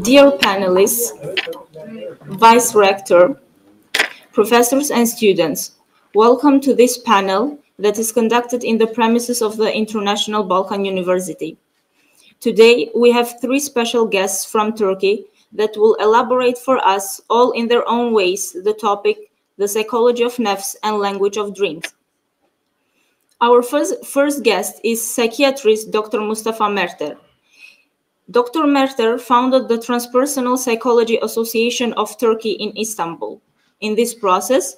Dear panelists, Vice Rector, professors and students, welcome to this panel that is conducted in the premises of the International Balkan University. Today, we have three special guests from Turkey that will elaborate for us, all in their own ways, the topic, the psychology of nefs and language of dreams. Our first guest is psychiatrist Dr. Mustafa Merter. Dr. Merter founded the Transpersonal Psychology Association of Turkey in Istanbul. In this process,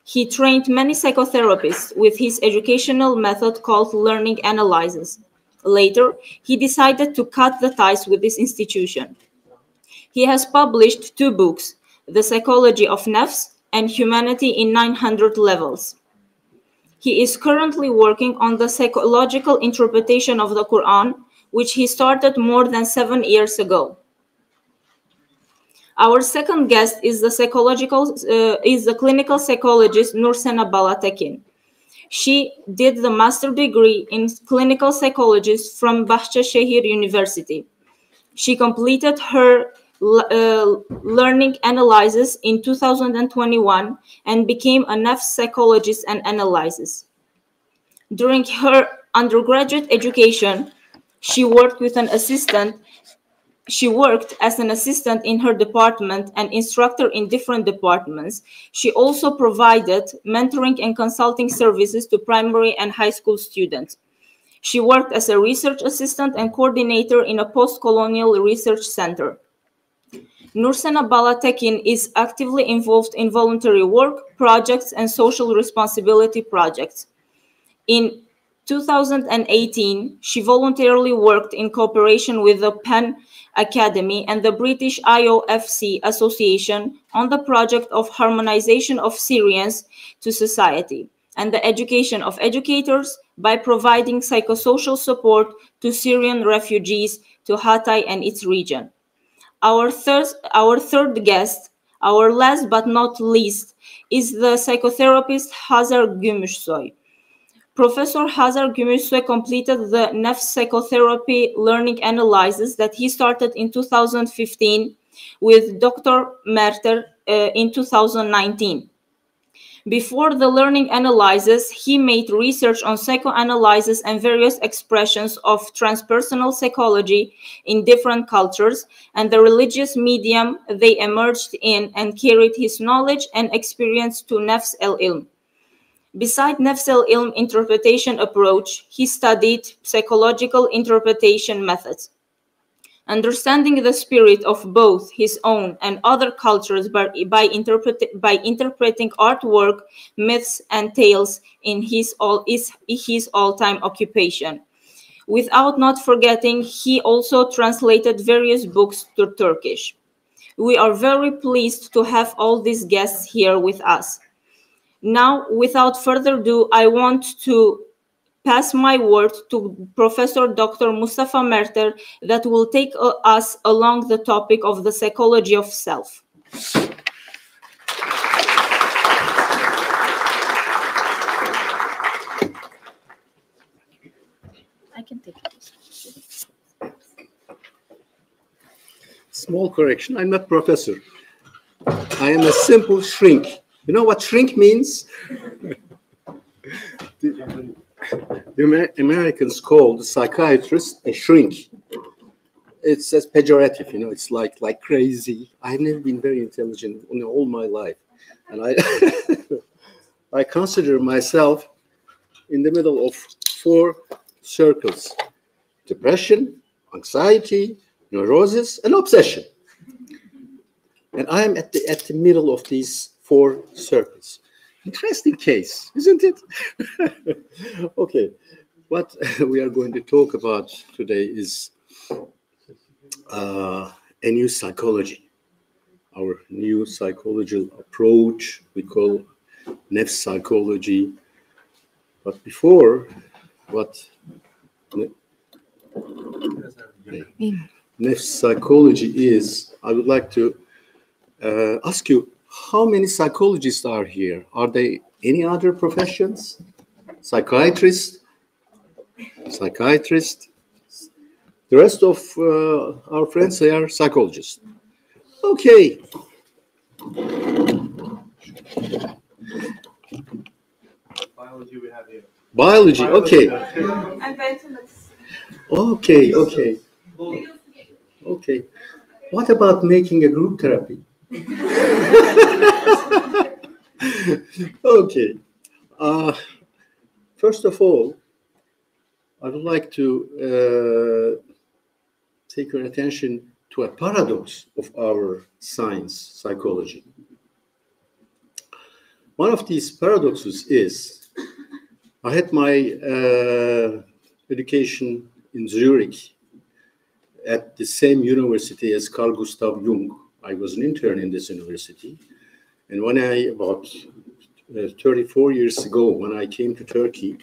he trained many psychotherapists with his educational method called learning analysis. Later, he decided to cut the ties with this institution. He has published two books, The Psychology of Nefs and Humanity in 900 Levels. He is currently working on the psychological interpretation of the Quran, which he started more than 7 years ago. Our second guest is the clinical psychologist Nursena Balatekin. She did the master degree in clinical psychology from Bahçeşehir University. She completed her learning analysis in 2021 and became a nefs psychologist and analysis. During her undergraduate education, she worked as an assistant in her department and instructor in different departments. She also provided mentoring and consulting services to primary and high school students. She worked as a research assistant and coordinator in a post-colonial research center. Nursena Balatekin is actively involved in voluntary work, projects, and social responsibility projects. In 2018, she voluntarily worked in cooperation with the PEN Academy and the British IOFC Association on the project of harmonization of Syrians to society and the education of educators by providing psychosocial support to Syrian refugees to Hatay and its region. Our third guest, our last but not least, is the psychotherapist Hazar Gümüşsoy. Professor Hazar Gümüşsoy completed the nefs psychotherapy learning analysis that he started in 2015 with Dr. Merter in 2019. Before the learning analysis, he made research on psychoanalysis and various expressions of transpersonal psychology in different cultures and the religious medium they emerged in, and carried his knowledge and experience to Nefs el-Ilm. Beside Nefs el-Ilm interpretation approach, he studied psychological interpretation methods. Understanding the spirit of both his own and other cultures by interpreting artwork, myths, and tales is his all-time occupation. Without not forgetting, he also translated various books to Turkish. We are very pleased to have all these guests here with us. Now, without further ado, I want to pass my word to Professor Dr. Mustafa Merter that will take us along the topic of the psychology of self. I can take it. Small correction, I'm not professor. I am a simple shrink. You know what shrink means? The Americans call the psychiatrist a shrink. It's as pejorative, you know, it's like crazy. I've never been very intelligent in all my life. And I consider myself in the middle of 4 circles: depression, anxiety, neurosis, and obsession. And I'm at the middle of these 4 circles. Interesting case, isn't it? Okay, what we are going to talk about today is a new psychology, our new psychological approach we call nefs psychology. But before, what nefs psychology is, I would like to ask you, how many psychologists are here? Are there any other professions? Psychiatrists, The rest of our friends, they are psychologists. Okay. Biology we have here. Biology, okay. And mathematics. Okay, okay. Okay. What about making a group therapy? Okay. First of all, I would like to take your attention to a paradox of our science, psychology. One of these paradoxes is, I had my education in Zurich at the same university as Carl Gustav Jung. I was an intern in this university. And when about 34 years ago, when I came to Turkey,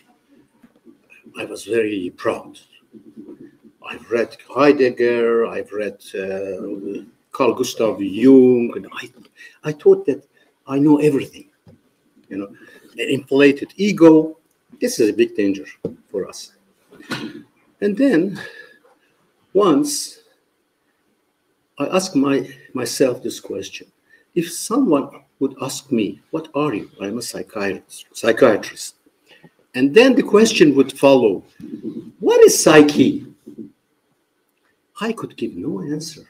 I was very proud. I've read Heidegger, I've read Carl Gustav Jung, and I thought that I know everything. You know, an inflated ego, this is a big danger for us. And then once I asked myself this question: if someone would ask me, what are you? I'm a psychiatrist. And then the question would follow, what is psyche? I could give no answer.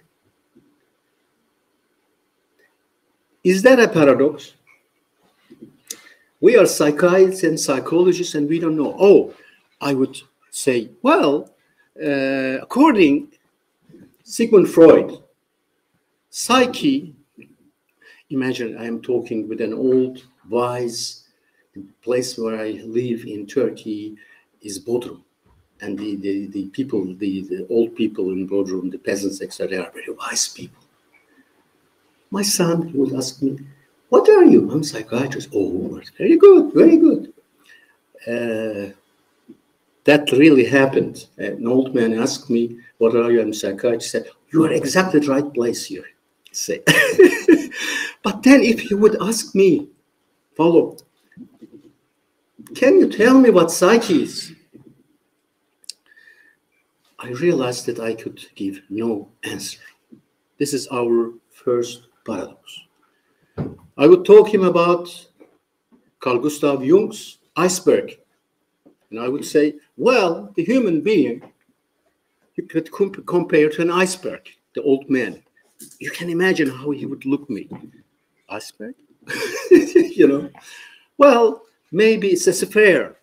Is that a paradox? We are psychiatrists and psychologists and we don't know. Oh, I would say, well, according Sigmund Freud, psyche, imagine I am talking with an old, wise, the place where I live in Turkey is Bodrum. And the people, the old people in Bodrum, the peasants, etc., they are very wise people. My son would ask me, what are you? I'm a psychiatrist. Oh, very good, very good. That really happened. An old man asked me, what are you? I'm a psychiatrist. I said, you are exactly the right place here. Say. But then if he would ask me, follow, can you tell me what psyche is? I realized that I could give no answer. This is our first paradox. I would talk him about Carl Gustav Jung's iceberg. And I would say, well, the human being, you could compare to an iceberg, the old man. You can imagine how he would look at me. Iceberg? You know? Well, maybe it's a sphere.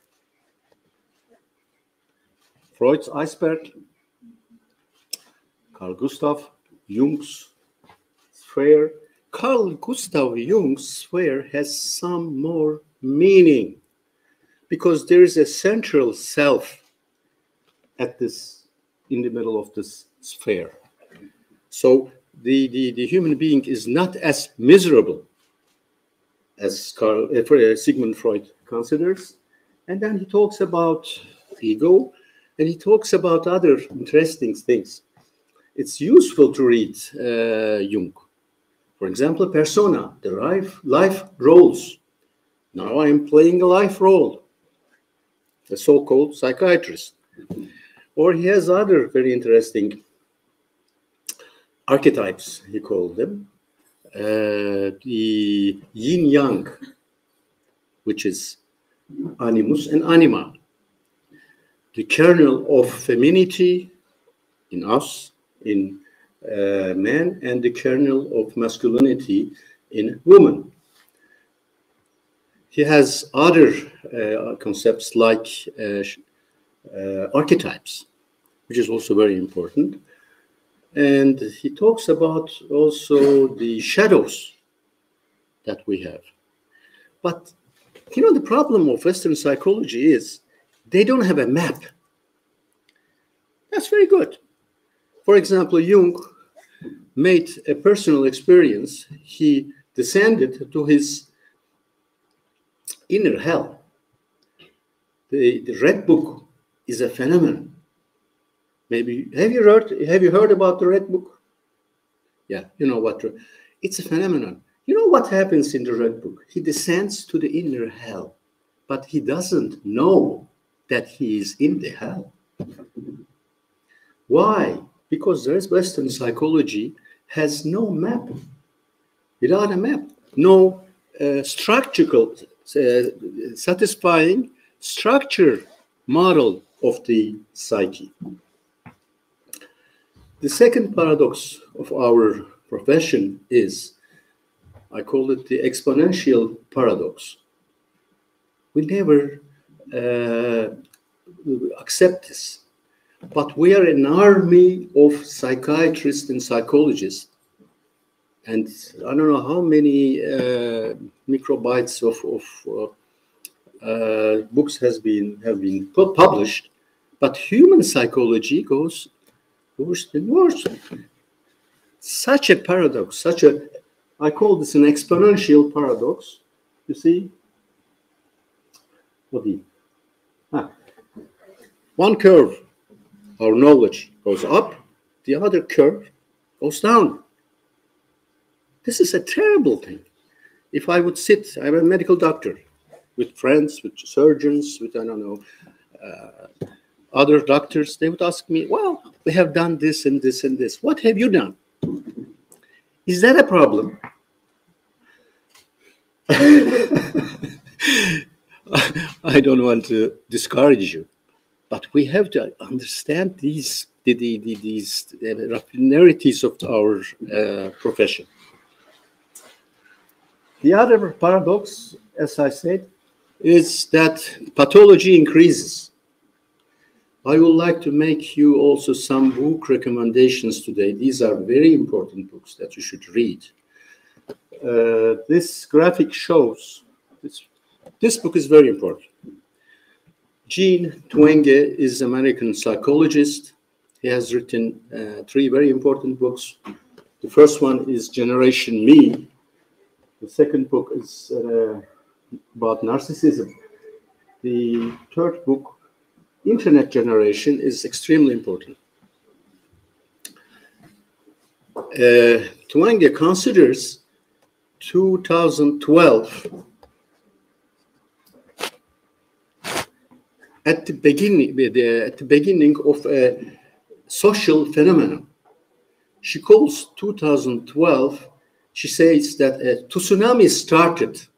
Freud's iceberg, Carl Gustav Jung's sphere. Carl Gustav Jung's sphere has some more meaning because there is a central self at this, in the middle of this sphere. So the human being is not as miserable as Sigmund Freud considers. And then he talks about ego, and he talks about other interesting things. It's useful to read Jung. For example, persona, the life roles. Now I am playing a life role, a so-called psychiatrist. Or he has other very interesting archetypes, he called them. The yin-yang, which is animus and anima. The kernel of femininity in us, in man, and the kernel of masculinity in woman. He has other concepts like archetypes, which is also very important. And he talks about also the shadows that we have. But, you know, the problem of Western psychology is they don't have a map. That's very good. For example, Jung made a personal experience. He descended to his inner hell. The Red Book is a phenomenon. Maybe have you heard about the Red Book? Yeah, you know what? It's a phenomenon. You know what happens in the Red Book? He descends to the inner hell, but he doesn't know that he is in the hell. Why? Because there is Western psychology has no map. Without a map, no structural, satisfying structure model of the psyche. The second paradox of our profession is, I call it the exponential paradox. We never accept this, but we are an army of psychiatrists and psychologists, and I don't know how many microbytes of books have been published, but human psychology goes worse and worse. Such a paradox, I call this an exponential paradox. You see? One curve, our knowledge goes up, the other curve goes down. This is a terrible thing. If I would sit, I'm a medical doctor, with friends, with surgeons, with, I don't know, other doctors, they would ask me, well, we have done this and this and this. What have you done? Is that a problem? I don't want to discourage you, but we have to understand these raffinerities of our profession. The other paradox, as I said, is that pathology increases. I would like to make you also some book recommendations today. These are very important books that you should read. This graphic shows, this book is very important. Jean Twenge is an American psychologist. He has written 3 very important books. The first one is Generation Me. The second book is about narcissism. The third book, Internet Generation, is extremely important. Twenge considers 2012 at the beginning of a social phenomenon. She calls 2012. She says that a tsunami started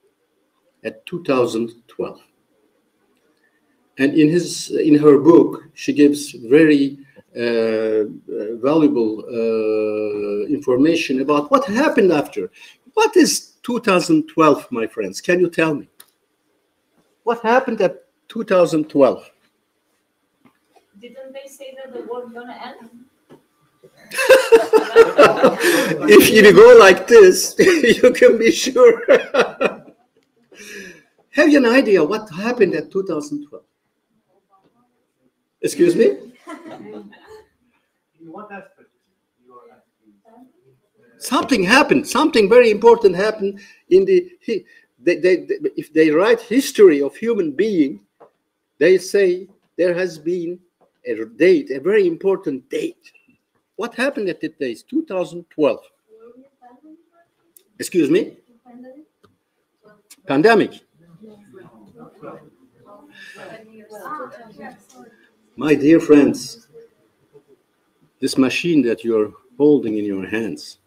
at 2012. And in her book, she gives very valuable information about what happened after. What is 2012, my friends? Can you tell me? What happened at 2012? Didn't they say that the world gonna end? If you go like this, you can be sure. Have you an idea what happened at 2012? Excuse me? In what aspect you are asking? Something happened. Something very important happened in the. If they write history of human being, they say there has been a date, a very important date. What happened at that date? 2012. Excuse me? Pandemic. My dear friends, this machine that you're holding in your hands,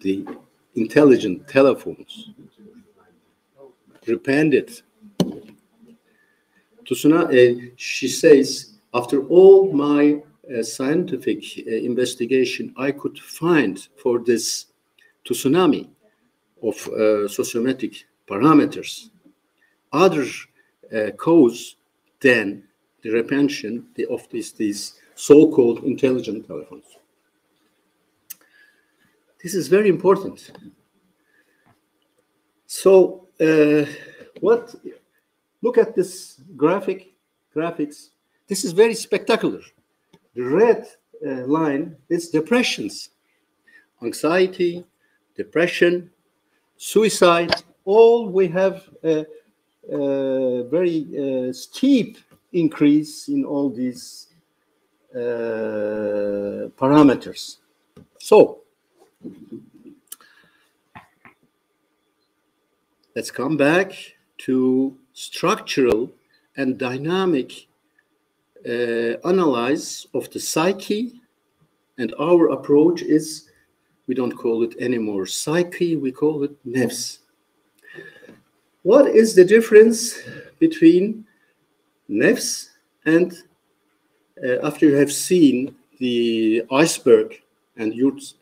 the intelligent telephones, repented. She says, after all my scientific investigation, I could find for this tsunami of sociometric parameters other cause than the repention of these so-called intelligent telephones. This is very important. So, look at this graphics. This is very spectacular. The red line is depressions, anxiety, depression, suicide. All we have a very steep increase in all these parameters. So, let's come back to structural and dynamic analyze of the psyche, and our approach is, we don't call it anymore psyche, we call it nefs. What is the difference between nefs and after you have seen the iceberg and Jung's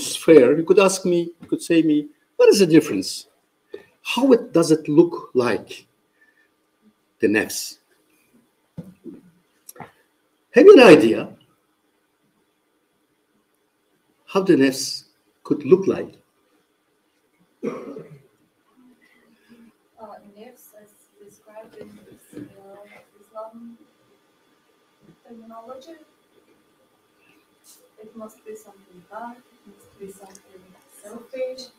sphere, you could ask me, you could say me, what is the difference? How does it look like, the nefs? Have you an idea how the nefs could look like? Nefs, as described in Islam terminology, it must be something dark, it must be something selfish.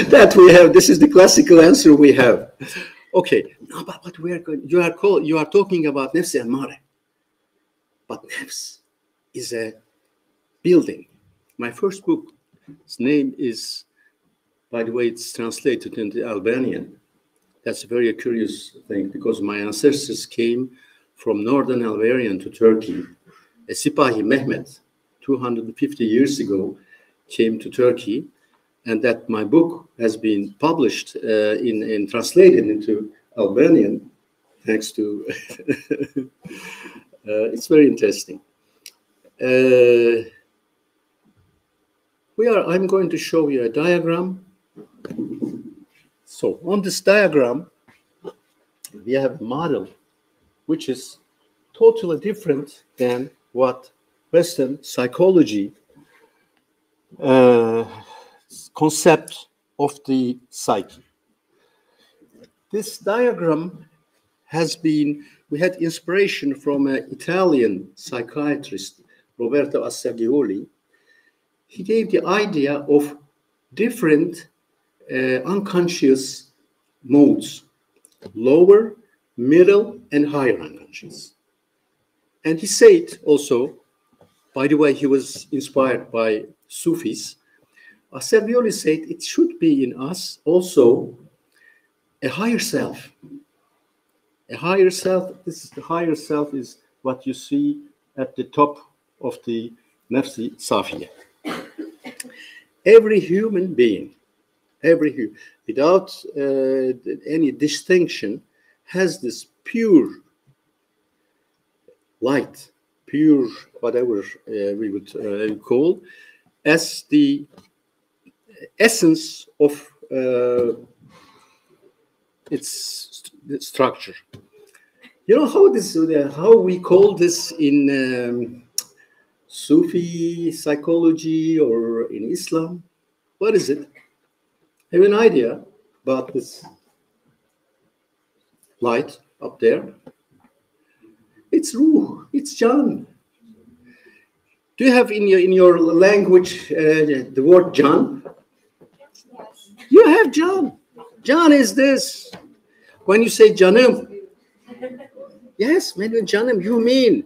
that we have. This is the classical answer we have. Okay, no, but what we are going, you are talking about nefs ammare, but nefs is a building. My first book's name is, by the way, it's translated into Albanian. That's a very curious thing because my ancestors came from northern Albania to Turkey. A Sipahi Mehmet, 250 years ago, came to Turkey, and that my book has been published in translated into Albanian, thanks to. It's very interesting. I'm going to show you a diagram. So on this diagram, we have a model which is totally different than what Western psychology concept of the psyche. This diagram has been, we had inspiration from an Italian psychiatrist, Roberto Assagioli. He gave the idea of different unconscious modes, lower, middle, and higher unconscious. And he said also, by the way, he was inspired by Sufis. Assagioli said it should be in us also a higher self. A higher self, this is the higher self is what you see at the top of the Nefsi Safiya. Every human being, without any distinction, has this pure light, pure whatever we would call, as the essence of its structure. You know how we call this in Sufi psychology or in Islam? What is it? Have an idea about this light up there? It's Ruh, it's Jan. Do you have in your language the word Jan? Yes. You have Jan. Jan is this. When you say Janım, yes, when Janım, you mean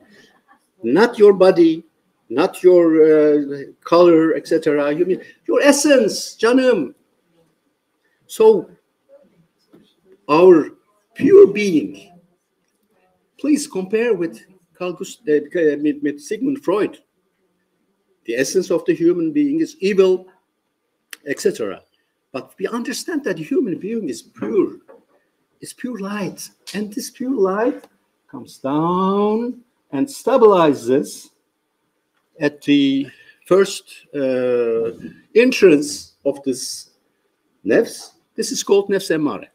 not your body, not your color, etc. You mean your essence, Janım. So, our pure being, please compare with with Sigmund Freud. The essence of the human being is evil, etc. But we understand that the human being is pure. It's pure light. And this pure light comes down and stabilizes at the first entrance of this nefs. This is called nefs ammare.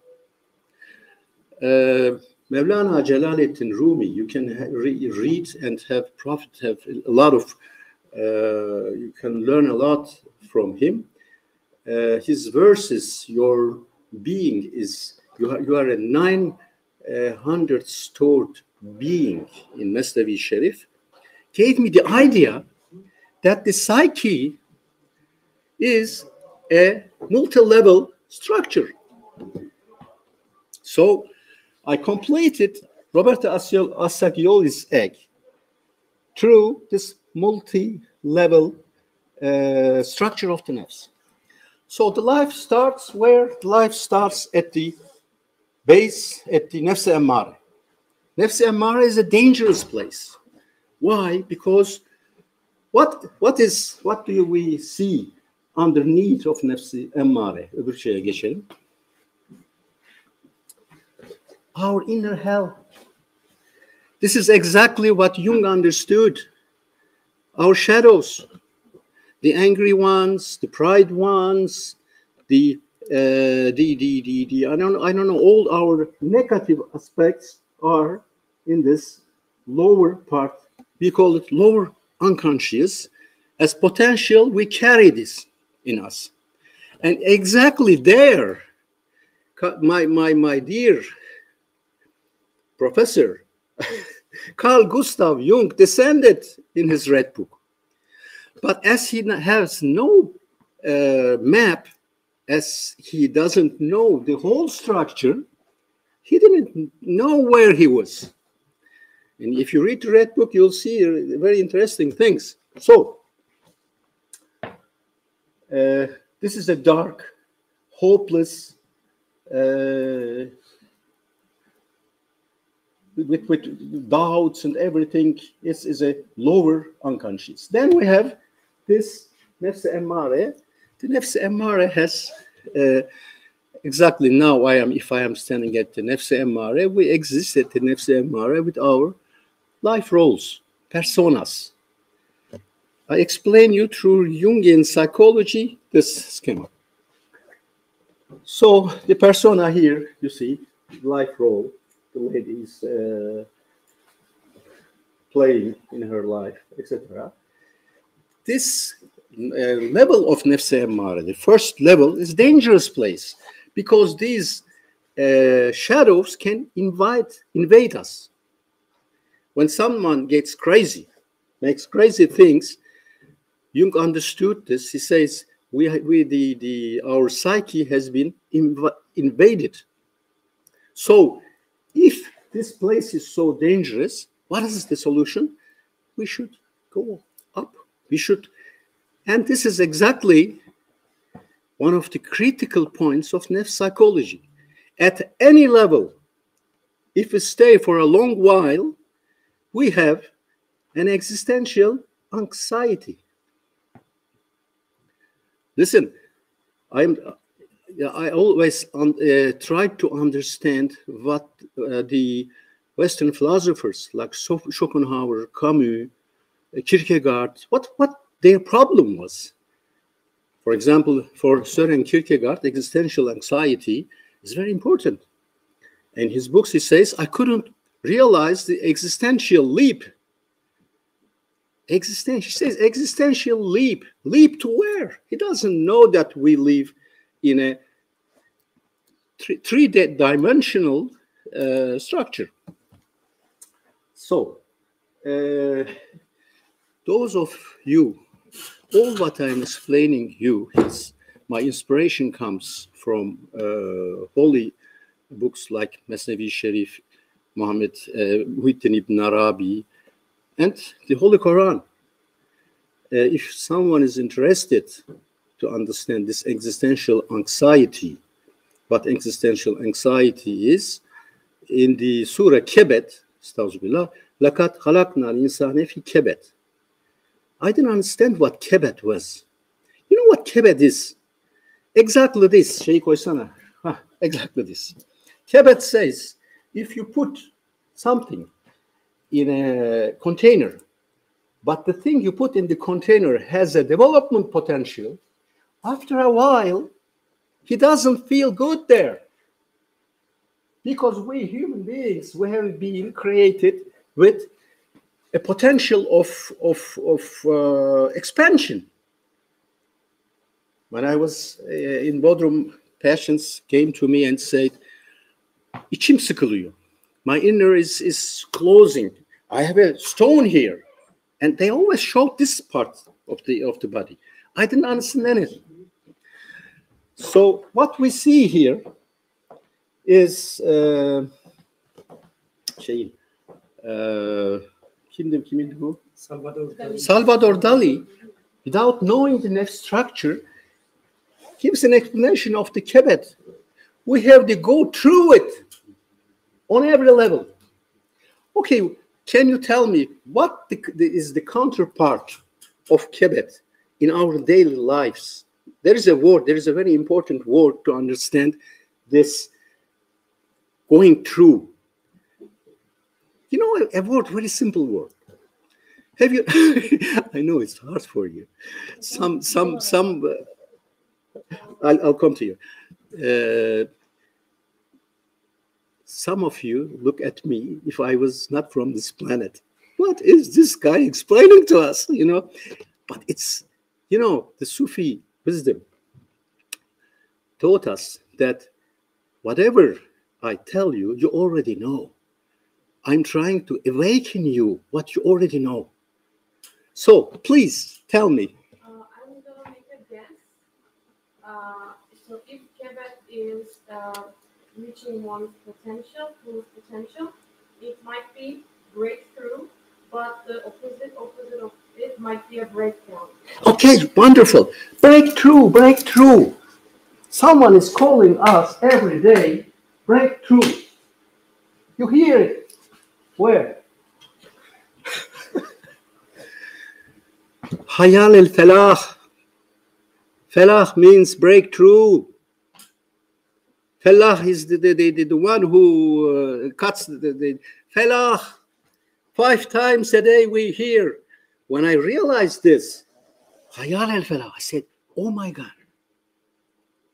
Mevlana Jalaluddin Rumi, you can read and have a lot of, you can learn a lot from him. His verses, your being is, you are a 900 stored being in Mesnevi Sharif, gave me the idea that the psyche is a multi-level structure. So I completed Roberto Assagioli's egg through this multi-level structure of the nefs. So the life starts where? The life starts at the base, at the nefs ammare. Nefs-i Emmare is a dangerous place. Why? Because what do we see underneath of Nefs-i Emmare? Öbür şeye geçelim. Our inner hell. This is exactly what Jung understood. Our shadows, the angry ones, the pride ones, I don't know, all our negative aspects are in this lower part. We call it lower unconscious. As potential, we carry this in us. And exactly there, my dear professor, Carl Gustav Jung descended in his Red Book. But as he has no map, as he doesn't know the whole structure, he didn't know where he was. And if you read the Red Book, you'll see very interesting things. So, this is a dark, hopeless, with doubts and everything, is a lower unconscious. Then we have this Nefs-i Emmare. The Nefs-i Emmare has exactly now if I am standing at the Nefs-i Emmare, we exist at the Nefs-i Emmare with our life roles, personas. I explain you through Jungian psychology this schema. So the persona here, you see, life role, the lady is playing in her life, etc. This level of Nefs-i Emmare, the first level, is a dangerous place because these shadows can invade us. When someone gets crazy, makes crazy things, Jung understood this. He says our psyche has been invaded. So, if this place is so dangerous, what is the solution? We should go up. We should, and this is exactly one of the critical points of Nefs psychology. At any level, if we stay for a long while, we have an existential anxiety. Listen, I always try to understand what the Western philosophers like Schopenhauer, Camus, Kierkegaard, what their problem was. For example, for Søren Kierkegaard, existential anxiety is very important. In his books, he says, I couldn't realize the existential leap. He says existential leap. Leap to where? He doesn't know that we live in a three-dimensional structure. So, those of you, all what I'm explaining you is my inspiration comes from holy books like Mesnevi Sharif, Muhammad Muhyiddin ibn Arabi, and the Holy Quran. If someone is interested to understand this existential anxiety, what existential anxiety is, in the Surah Kebet, Estağfirullah, لَقَدْ خَلَقْنَا الْإِنسَانَ فِي كَبَتٍ. I didn't understand what Kebet was. You know what Kebet is? Exactly this. Exactly this. Kebet says, if you put something in a container, but the thing you put in the container has a development potential, after a while, he doesn't feel good there. Because we human beings, we have been created with a potential of expansion. When I was in Bodrum, patients came to me and said, "İçim sıkılıyor. My inner is closing. I have a stone here." And they always showed this part of the body. I didn't understand anything. So what we see here is kimdi bu? Salvador Dali, without knowing the next structure, gives an explanation of the Kebet. We have to go through it on every level. Okay, can you tell me what is the counterpart of kebet in our daily lives? There is a word, there is a very important word to understand this going through. You know, a word, very simple word. Have you, I know it's hard for you. I'll come to you. Some of you look at me if I was not from this planet. What is this guy explaining to us, you know? But it's, you know, the Sufi wisdom taught us that whatever I tell you, you already know. I'm trying to awaken you what you already know. So please tell me. I'm gonna make a guess. So if kebet is reaching one's potential, full potential, it might be breakthrough, but the opposite of it might be a breakdown. Okay, wonderful. Breakthrough, breakthrough. Someone is calling us every day, breakthrough. You hear it. Where? Hayal al-falah. Falah means breakthrough. Falah is the one who cuts the falah. 5 times a day we hear. When I realized this, Hayal al-falah, I said, oh my God.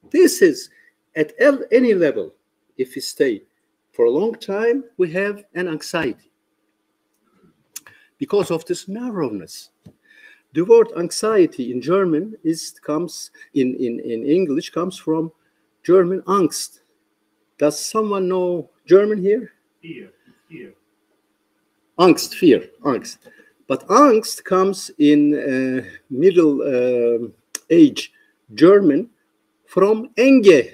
This is at any level. If we stay for a long time, we have an anxiety because of this narrowness. The word anxiety in German comes in English comes from German Angst. Does someone know German here? Fear. Angst, fear, angst. But angst comes in middle age German from enge.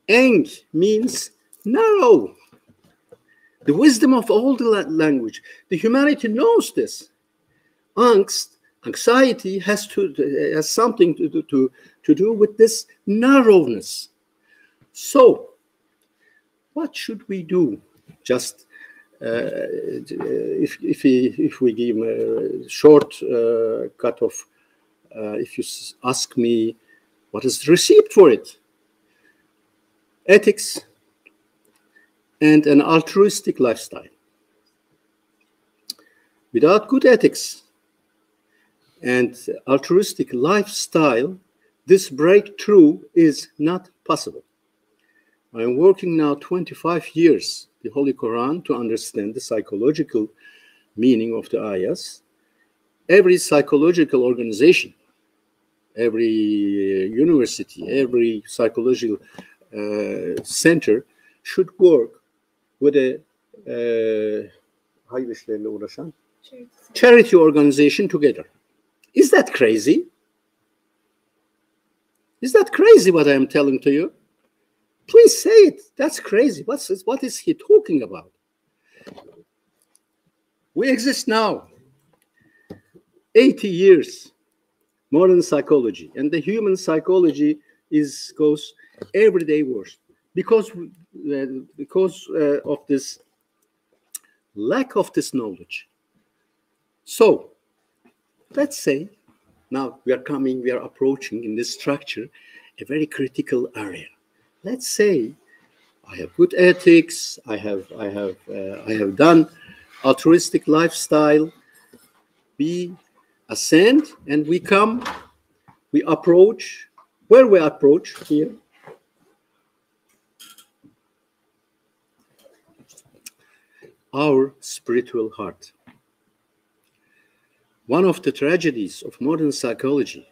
Eng means narrow. The wisdom of all the language. The humanity knows this. Angst, anxiety has something to do with this narrowness. So, what should we do? Just if we give a short cut of, if you ask me, what is the receipt for it? Ethics and an altruistic lifestyle. Without good ethics and altruistic lifestyle, this breakthrough is not possible. I'm working now 25 years, the Holy Quran, to understand the psychological meaning of the ayahs. Every psychological organization, every university, every psychological center should work with a charity organization together. Is that crazy? Is that crazy what I am telling to you? Please say it. That's crazy. What is he talking about? We exist now. 80 years, modern psychology, and the human psychology goes every day worse because of this lack of this knowledge. So let's say now we are approaching in this structure a very critical area. Let's say I have good ethics, I have done altruistic lifestyle. We ascend and we approach where we approach here. Our spiritual heart. One of the tragedies of modern psychology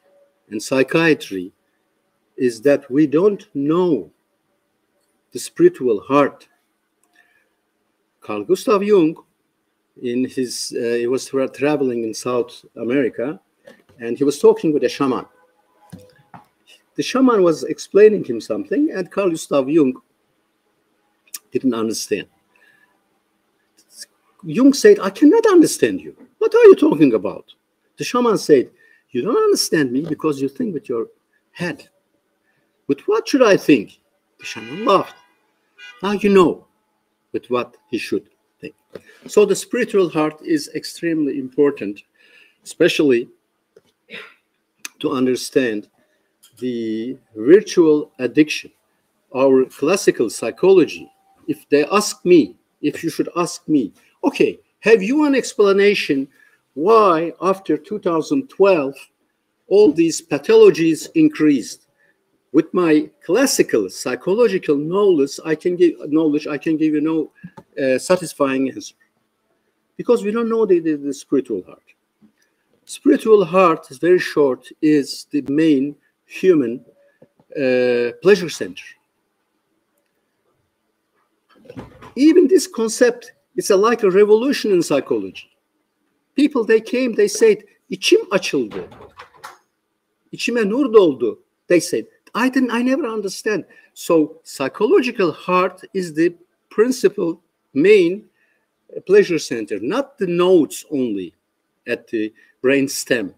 and psychiatry is that we don't know the spiritual heart. Carl Gustav Jung, he was traveling in South America, and he was talking with a shaman. The shaman was explaining him something, and Carl Gustav Jung didn't understand. Jung said, I cannot understand you. What are you talking about? The shaman said, you don't understand me because you think with your head. With what should I think? The shaman laughed. Now you know with what he should thing. So the spiritual heart is extremely important, especially to understand the virtual addiction. Our classical psychology, if they ask me, if you should ask me, okay, have you an explanation why after 2012 all these pathologies increased? With my classical psychological knowledge, I can give you no satisfying answer, because we don't know the spiritual heart. Spiritual heart is very short, is the main human pleasure center. Even this concept, it's like a revolution in psychology. People, they came, they said, içim açıldı. İçime nur doldu. They said, I never understand. So psychological heart is the principal main pleasure center, not the nodes only at the brain stem,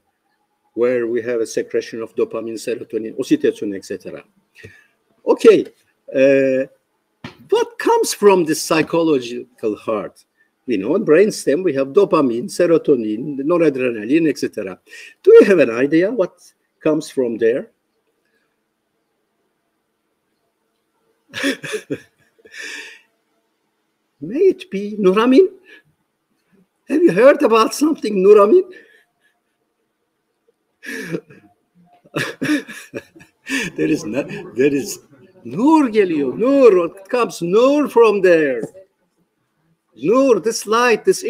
where we have a secretion of dopamine, serotonin, oxytocin, etc. Okay, what comes from the psychological heart? We know in brain stem we have dopamine, serotonin, noradrenaline, etc. Do you have an idea what comes from there? May it be Nuramin? Have you heard about something Nuramin? there is Nur geliyor. Nur, it comes Nur from there. Nur, this light, this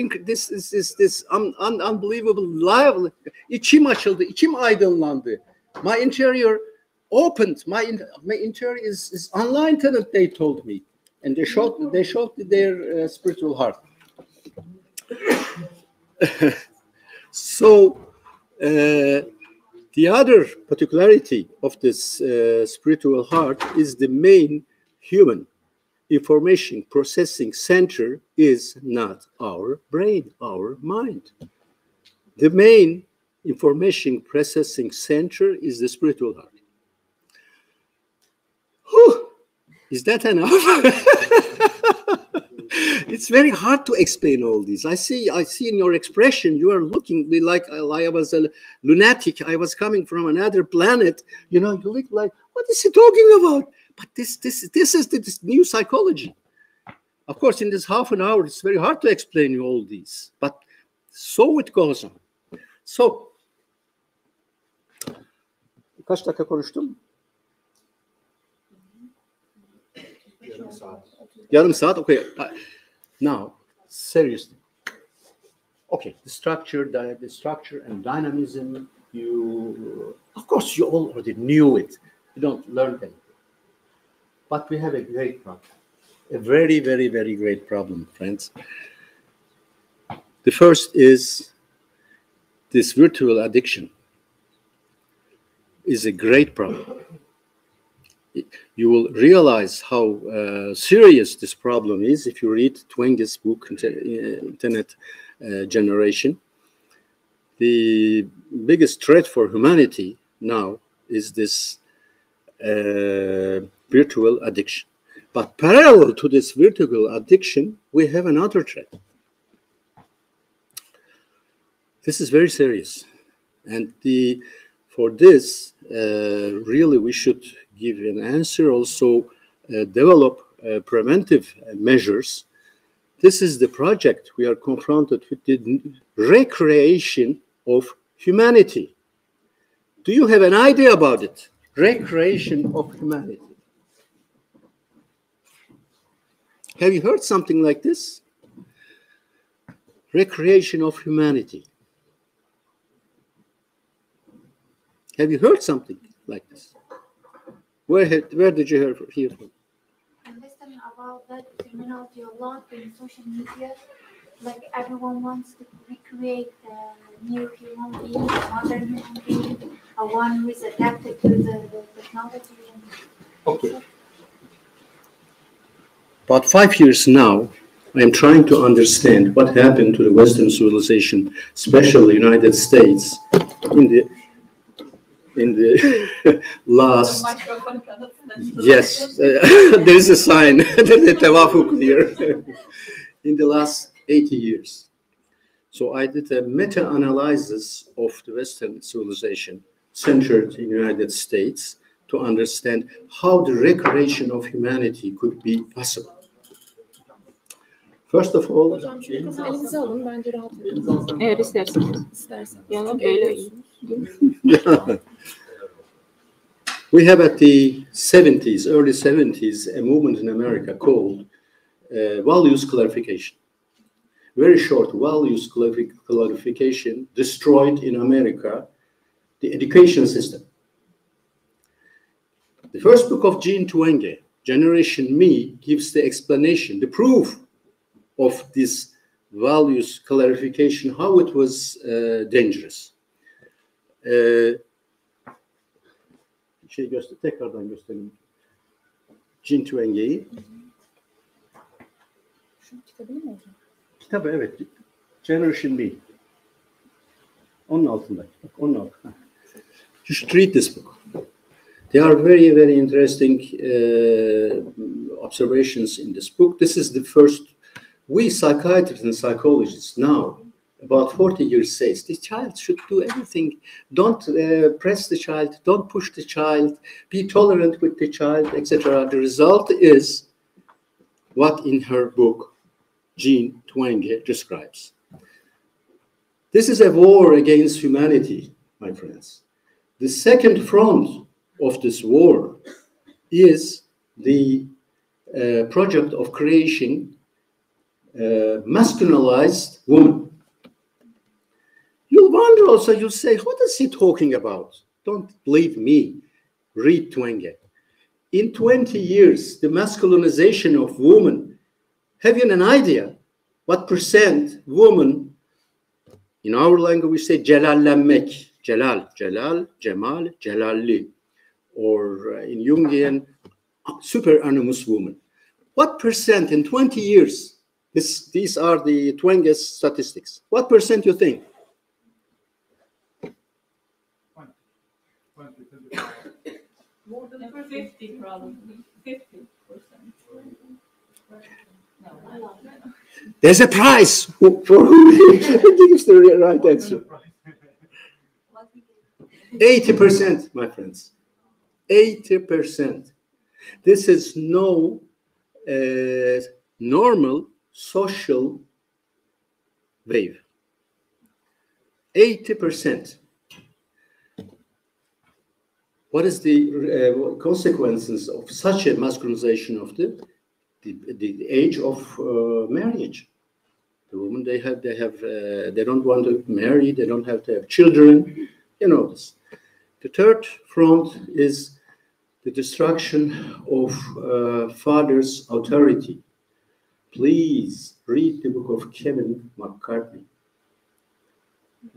unbelievable life. İçim açıldı, içim aydınlandı. My interior opened. My interior is enlightened, they told me. And they showed their spiritual heart. So, the other particularity of this spiritual heart is the main human information processing center is not our brain, our mind. The main information processing center is the spiritual heart. Whew, is that enough? It's very hard to explain all this. I see in your expression, you are looking like I was a lunatic. I was coming from another planet. You know, you look like, what is he talking about? But this is this new psychology. Of course, in this half an hour, it's very hard to explain you all these. But so it goes on. So, kaç dakika konuştum? Yarım saat. Okay. Now, seriously. Okay, the structure and dynamism. Of course, you already knew it. You don't learn anything. But we have a great problem. A very, very, very great problem, friends. The first is this virtual addiction is a great problem. You will realize how serious this problem is if you read Twenge's book, Internet Generation. The biggest threat for humanity now is this virtual addiction. But parallel to this virtual addiction, we have another threat. This is very serious. And for this, really, we should give an answer, also develop preventive measures. This is the project we are confronted with, the recreation of humanity. Do you have an idea about it? Recreation of humanity. Have you heard something like this? Recreation of humanity. Have you heard something like this? Where did you hear from? I'm listening about that terminology a lot in social media. Like everyone wants to recreate a new human being, a modern human being, a one who is adapted to the technology. Okay. About 5 years now, I am trying to understand what happened to the Western civilization, especially the United States, in the last. Yes, there is a sign. There's a tawafuk here. in the last 80 years. So I did a meta-analysis of the Western civilization centered in the United States to understand how the recreation of humanity could be possible. First of all, Hocam şu mikrofonu elinize alın. Bence rahat edin. Eğer isterseniz. İsterseniz. Yani böyle iyi. we have at the 70s, early 70s, a movement in America called values clarification. Very short values clarification destroyed in America the education system. The first book of Jean Twenge, Generation Me, gives the explanation, the proof of this values clarification, how it was dangerous. Tekrardan göstereyim. Jean Twenge'yi. Şu kitabı mı hocam? Kitabı evet. Generation Me. Onun altında. Bak, onun altında. You should read this book. There are very, very interesting observations in this book. This is the first. We psychiatrists and psychologists now, about 40 years, says the child should do everything. Don't press the child. Don't push the child. Be tolerant with the child, etc. The result is what in her book Jean Twenge describes. This is a war against humanity, my friends. The second front of this war is the project of creating masculinized woman. You'll wonder also, you'll say, what is he talking about? Don't believe me. Read Twenge. In 20 years, the masculinization of women, have you an idea what percent women, in our language we say celallenmek, celal, cemal, celalli, or in Jungian, superanimous woman. What percent in 20 years? These are the Twenge's statistics. What percent you think? 20. More than 50, probably. 50%. There's a prize for who gives the right answer. 80%, my friends. 80%. This is no normal social wave. 80%. What is the consequences of such a masculinization of the age of marriage? The women they don't want to marry, they don't have to have children, you know this. The third front is the destruction of father's authority. Please read the book of Kevin McCartney,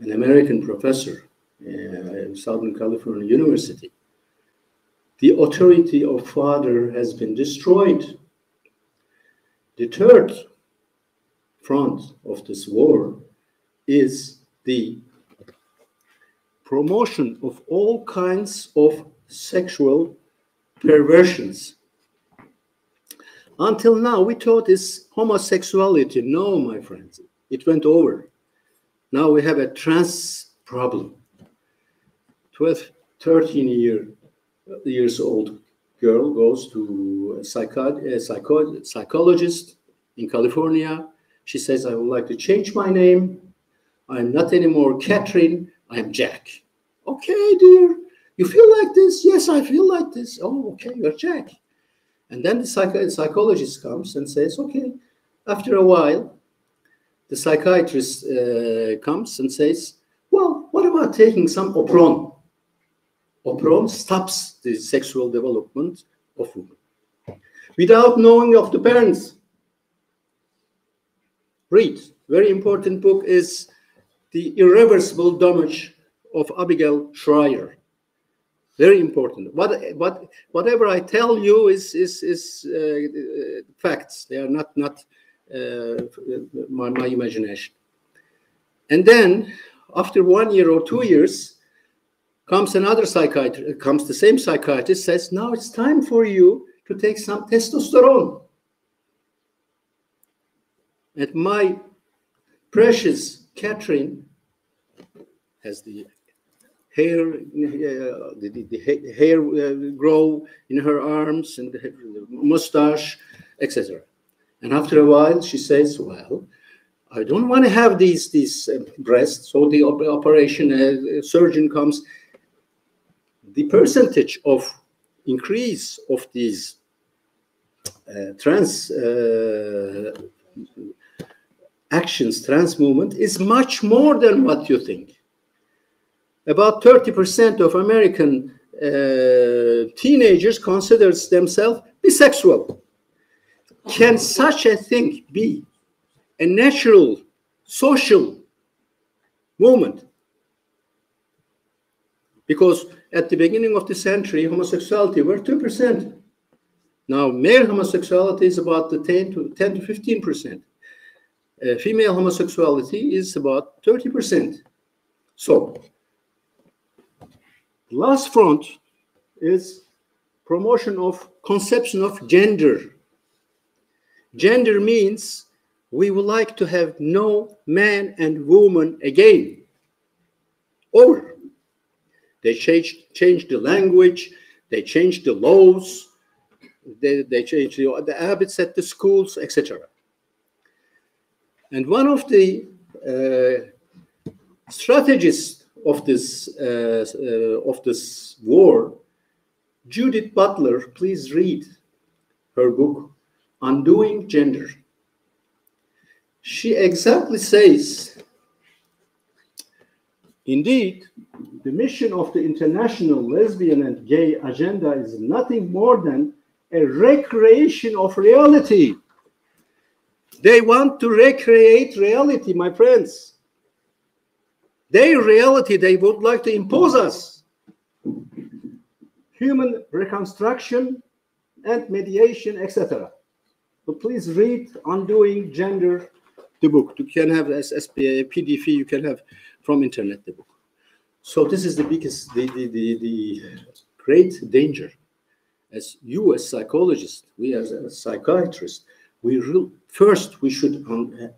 an American professor in Southern California University. The authority of father has been destroyed. The third front of this war is the promotion of all kinds of sexual perversions. Until now, we thought it's homosexuality. No, my friends, it went over. Now we have a trans problem. 13 years old girl goes to a psychologist in California. She says, I would like to change my name. I'm not anymore Catherine, I'm Jack. Okay, dear, you feel like this? Yes, I feel like this. Oh, okay, you're Jack. And then the psychologist comes and says, okay, after a while, the psychiatrist comes and says, well, what about taking some Opron? Opron stops the sexual development of women without knowing of the parents. Read. Very important book is The Irreversible Damage of Abigail Shrier. Very important. Whatever I tell you is facts. They are not my imagination. And then after 1 year or 2 years, comes another psychiatrist, comes the same psychiatrist, says, now it's time for you to take some testosterone. And my precious Catherine has the hair, the hair grow in her arms and the mustache, etc. And after a while, she says, "Well, I don't want to have these breasts." So the operation surgeon comes. The percentage of increase of these trans actions, trans movement, is much more than what you think. About 30% of American teenagers consider themselves bisexual. Can such a thing be a natural social movement? Because at the beginning of the century, homosexuality were 2%. Now, male homosexuality is about the 10 to 15%. Female homosexuality is about 30%. So, the last front is promotion of conception of gender. Gender means we would like to have no man and woman again. Over. They changed the language, they changed the laws, they changed the habits at the schools, etc. And one of the strategists of this war, Judith Butler, please read her book, Undoing Gender. She exactly says, indeed, the mission of the International Lesbian and Gay Agenda is nothing more than a recreation of reality. They want to recreate reality, my friends. Their reality, they would like to impose us. Human reconstruction and mediation, etc. So please read Undoing Gender, the book. You can have as PDF, you can have from internet the book. So this is the biggest, the great danger. As you as psychologists, we as psychiatrists, first we should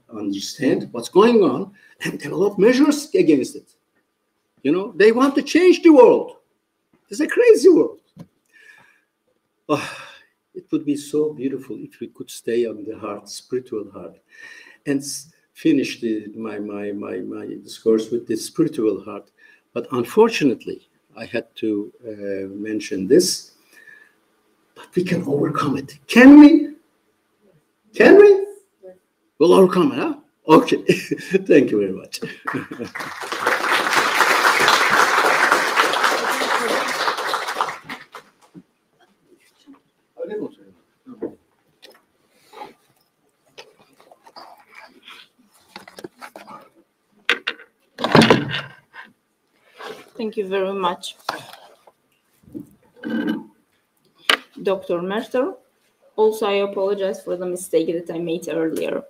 understand what's going on and develop measures against it. You know, they want to change the world. It's a crazy world. Oh, it would be so beautiful if we could stay on the heart, spiritual heart, and finish my discourse with the spiritual heart. But unfortunately, I had to mention this. But we can overcome it. Can we? Can we? We'll overcome it, huh? Okay. Thank you very much. Thank you very much, Dr. Merter. Also, I apologize for the mistake that I made earlier.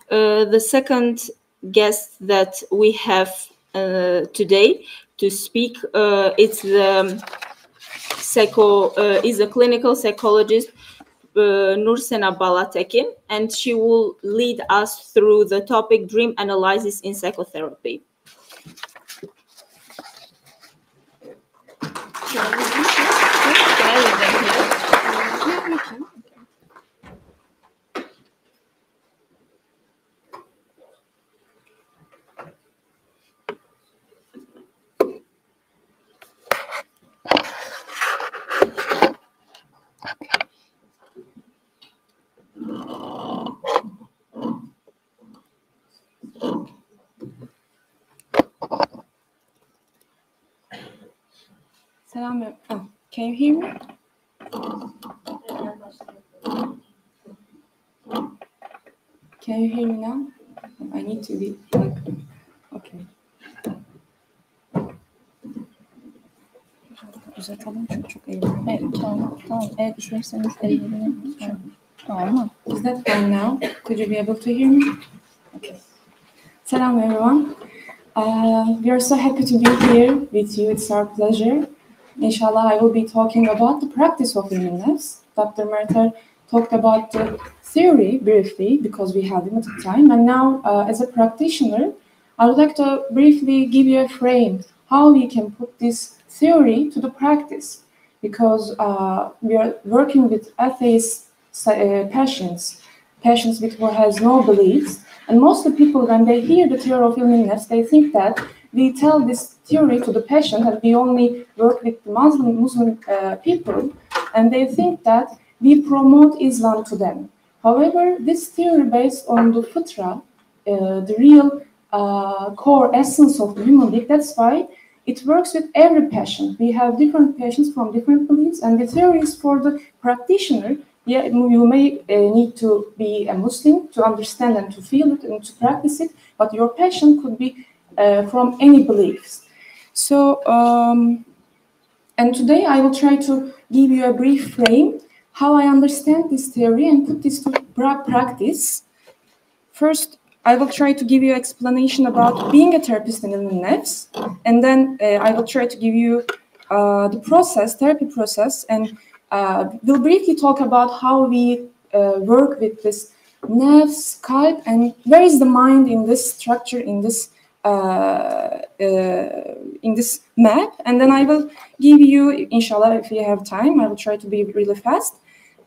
The second guest that we have today to speak is a clinical psychologist, Nursena Balatekin, and she will lead us through the topic dream analysis in psychotherapy. Selam. Oh, can you hear me? Can you hear me now? I need to be like, okay. Uzatalım çünkü çok eğlenceli. Evet, tamam. Evet, düşürürseniz eğlenelim. Tamam. Is that fine now? Could you be able to hear me? Okay. Selam everyone. We are so happy to be here with you. It's our pleasure. Inshallah, I will be talking about the practice of humanness. Dr. Merter talked about the theory briefly because we have limited time. And now, as a practitioner, I would like to briefly give you a frame how we can put this theory to the practice, because we are working with atheist patients with who has no beliefs. And most of the people, when they hear the theory of ilm nafs, they think that we tell this theory to the patient and we only work with the Muslim people, and they think that we promote Islam to them. However, this theory based on the fitra, the real core essence of the human being, that's why it works with every patient. We have different patients from different beliefs, and the theory is for the practitioner. Yeah, you may need to be a Muslim to understand and to feel it and to practice it, but your patient could be from any beliefs. So, and today I will try to give you a brief frame how I understand this theory and put this to practice. First, I will try to give you an explanation about being a therapist in ilm nafs, and then I will try to give you the process, therapy process, and we'll briefly talk about how we work with this nafs, qalb, and where is the mind in this structure, in this map. And then I will give you, inshallah, if you have time, I will try to be really fast.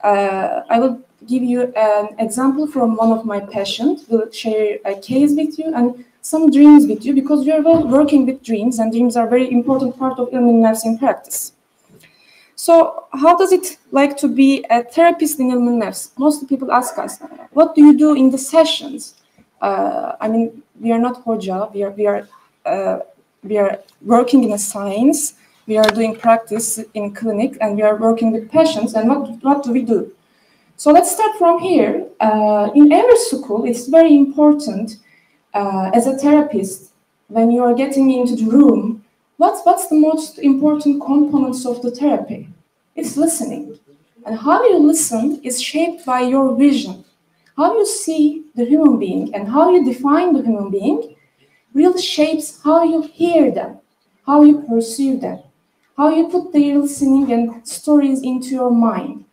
I will give you an example from one of my patients. We'll share a case with you and some dreams with you, because we are working with dreams, and dreams are a very important part of ilm nafs in practice. So how does it like to be a therapist in ilm nafs? Most people ask us, what do you do in the sessions? I mean, we are not hoja, we are working in a science, we are doing practice in clinic, and we are working with patients, and what do we do? So let's start from here. In every school, it's very important as a therapist, when you are getting into the room, what's the most important components of the therapy? It's listening. And how you listen is shaped by your vision. How you see the human being and how you define the human being really shapes how you hear them, how you perceive them, how you put their listening and stories into your mind.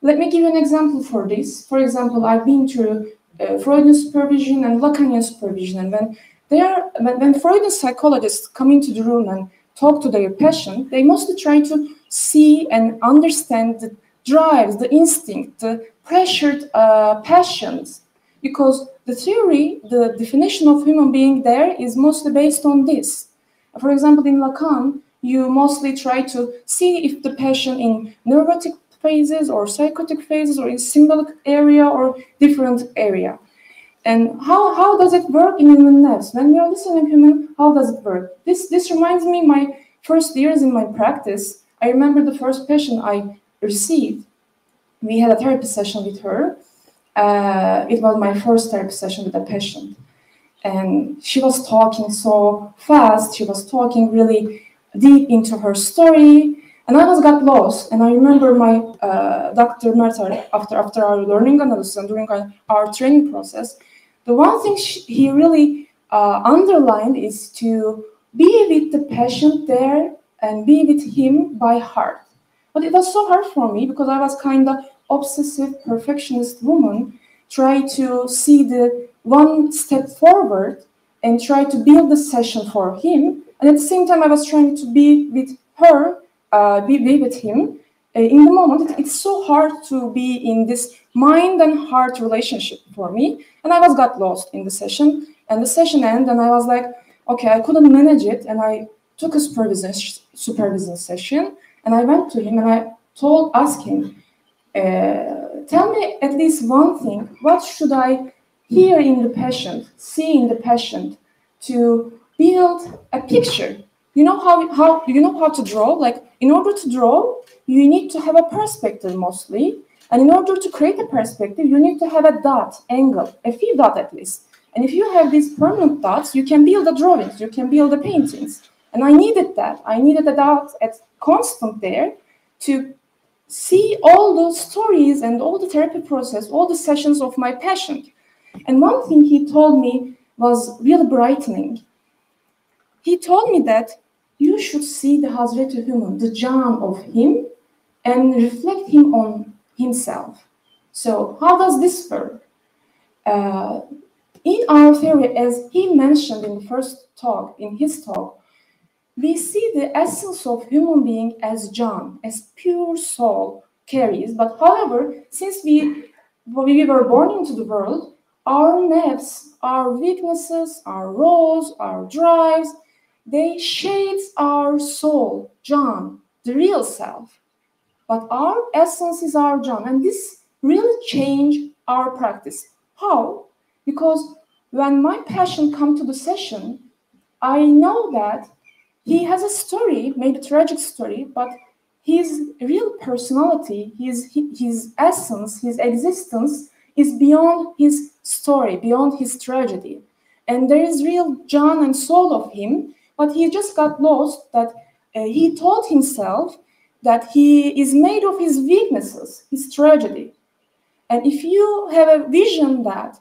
Let me give you an example for this. For example, I've been through Freudian supervision and Lacanian supervision, and when Freudian psychologists come into the room and talk to their patient, they mostly try to see and understand the drives, the instinct, the pressured passions, because the theory, the definition of human being there is mostly based on this. For example, in Lacan, you mostly try to see if the patient in neurotic phases or psychotic phases or in symbolic area or different area. And how does it work in ilm nafs? When we are listening to human, how does it work? This reminds me my first years in my practice. I remember the first patient I received. We had a therapy session with her. It was my first therapy session with a patient. And she was talking so fast. She was talking really deep into her story. And I got lost. And I remember my Dr. Mertar, after our learning analysis and during our training process, the one thing he really underlined is to be with the patient there and be with him by heart. But it was so hard for me because I was kind of obsessive, perfectionist woman, try to see the one step forward and try to build the session for him. And at the same time, I was trying to be with her, be with him. In the moment, it's so hard to be in this mind and heart relationship for me. And I got lost in the session. And the session ended, and I was like, okay, I couldn't manage it. And I took a supervision session. And I went to him and I asked him, tell me at least one thing. What should I hear in the patient, see in the patient to build a picture? You know how you know how to draw? Like, in order to draw, you need to have a perspective mostly. And in order to create a perspective, you need to have a dot, angle, a few dots at least. And if you have these permanent dots, you can build the drawings, you can build the paintings. And I needed that. I needed a dot at constant there to see all those stories and all the therapy process, all the sessions of my patient. And one thing he told me was really brightening. He told me that you should see the Hazreti Human, the Jan of him, and reflect him on himself. So how does this work? In our theory, as he mentioned in the first talk, in his talk, we see the essence of human being as John, as pure soul carries. But however, since we were born into the world, our nafs, our weaknesses, our roles, our drives, they shades our soul, John, the real self. But our essence is our John, and this really changed our practice. How? Because when my patient come to the session, I know that he has a story, maybe a tragic story, but his real personality, his essence, his existence is beyond his story, beyond his tragedy. And there is real John and soul of him, but he just got lost that he taught himself that he is made of his weaknesses, his tragedy. And if you have a vision that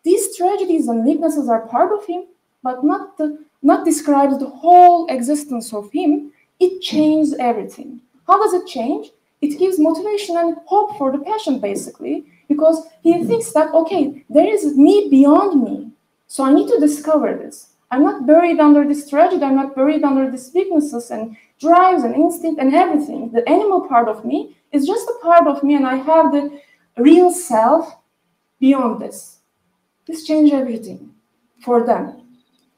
these tragedies and weaknesses are part of him, but not describes the whole existence of him, it changes everything. How does it change? It gives motivation and hope for the patient, basically, because he thinks that, okay, there is me beyond me, so I need to discover this. I'm not buried under this tragedy, I'm not buried under these weaknesses and drives and instinct and everything. The animal part of me is just a part of me, and I have the real self beyond this. This changes everything for them.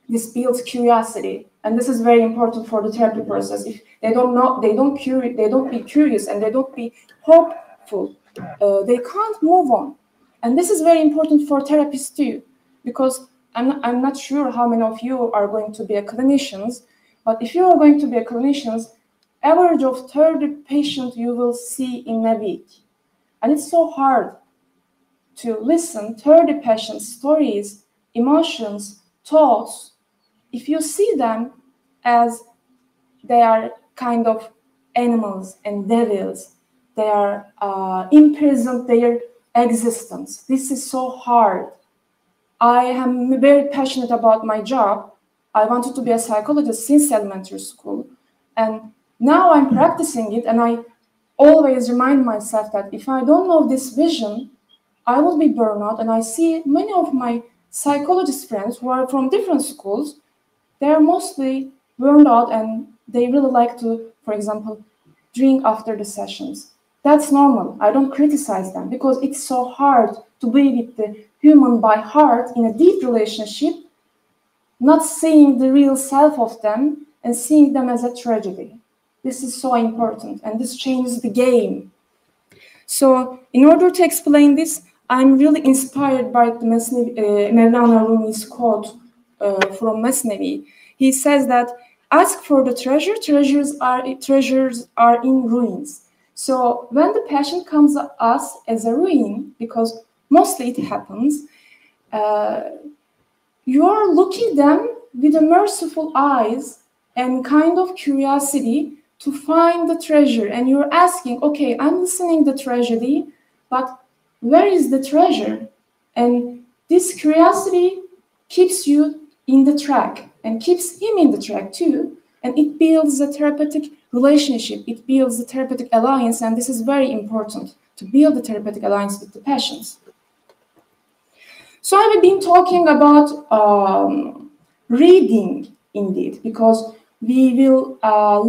This builds curiosity, and this is very important for the therapy process. If they don't know, they don't be curious, and they don't be hopeful, they can't move on. And this is very important for therapists too, because I'm not sure how many of you are going to be a clinicians, but if you are going to be a clinicians, average of 30 patients you will see in a week, and it's so hard to listen 30 patients' stories, emotions, thoughts. If you see them as they are kind of animals and devils, they are imprisoned their existence. This is so hard. I am very passionate about my job. I wanted to be a psychologist since elementary school. And now I'm practicing it, and I always remind myself that if I don't know this vision, I will be burned out. And I see many of my psychologist friends who are from different schools, they are mostly burned out, and they really like to, for example, drink after the sessions. That's normal. I don't criticize them, because it's so hard to be with the human by heart in a deep relationship, not seeing the real self of them and seeing them as a tragedy. This is so important, and this changes the game. So in order to explain this, I'm really inspired by the Mevlana Rumi's quote from Mesnevi. He says that, ask for the treasure, treasures are in ruins. So when the patient comes to us as a ruin, because mostly it happens, you're looking them with a merciful eyes and kind of curiosity to find the treasure. And you're asking, okay, I'm listening to the tragedy, but where is the treasure? And this curiosity keeps you in the track and keeps him in the track too. And it builds a therapeutic relationship. It builds a therapeutic alliance. And this is very important, to build a therapeutic alliance with the patients. So I've been talking about reading indeed, because we will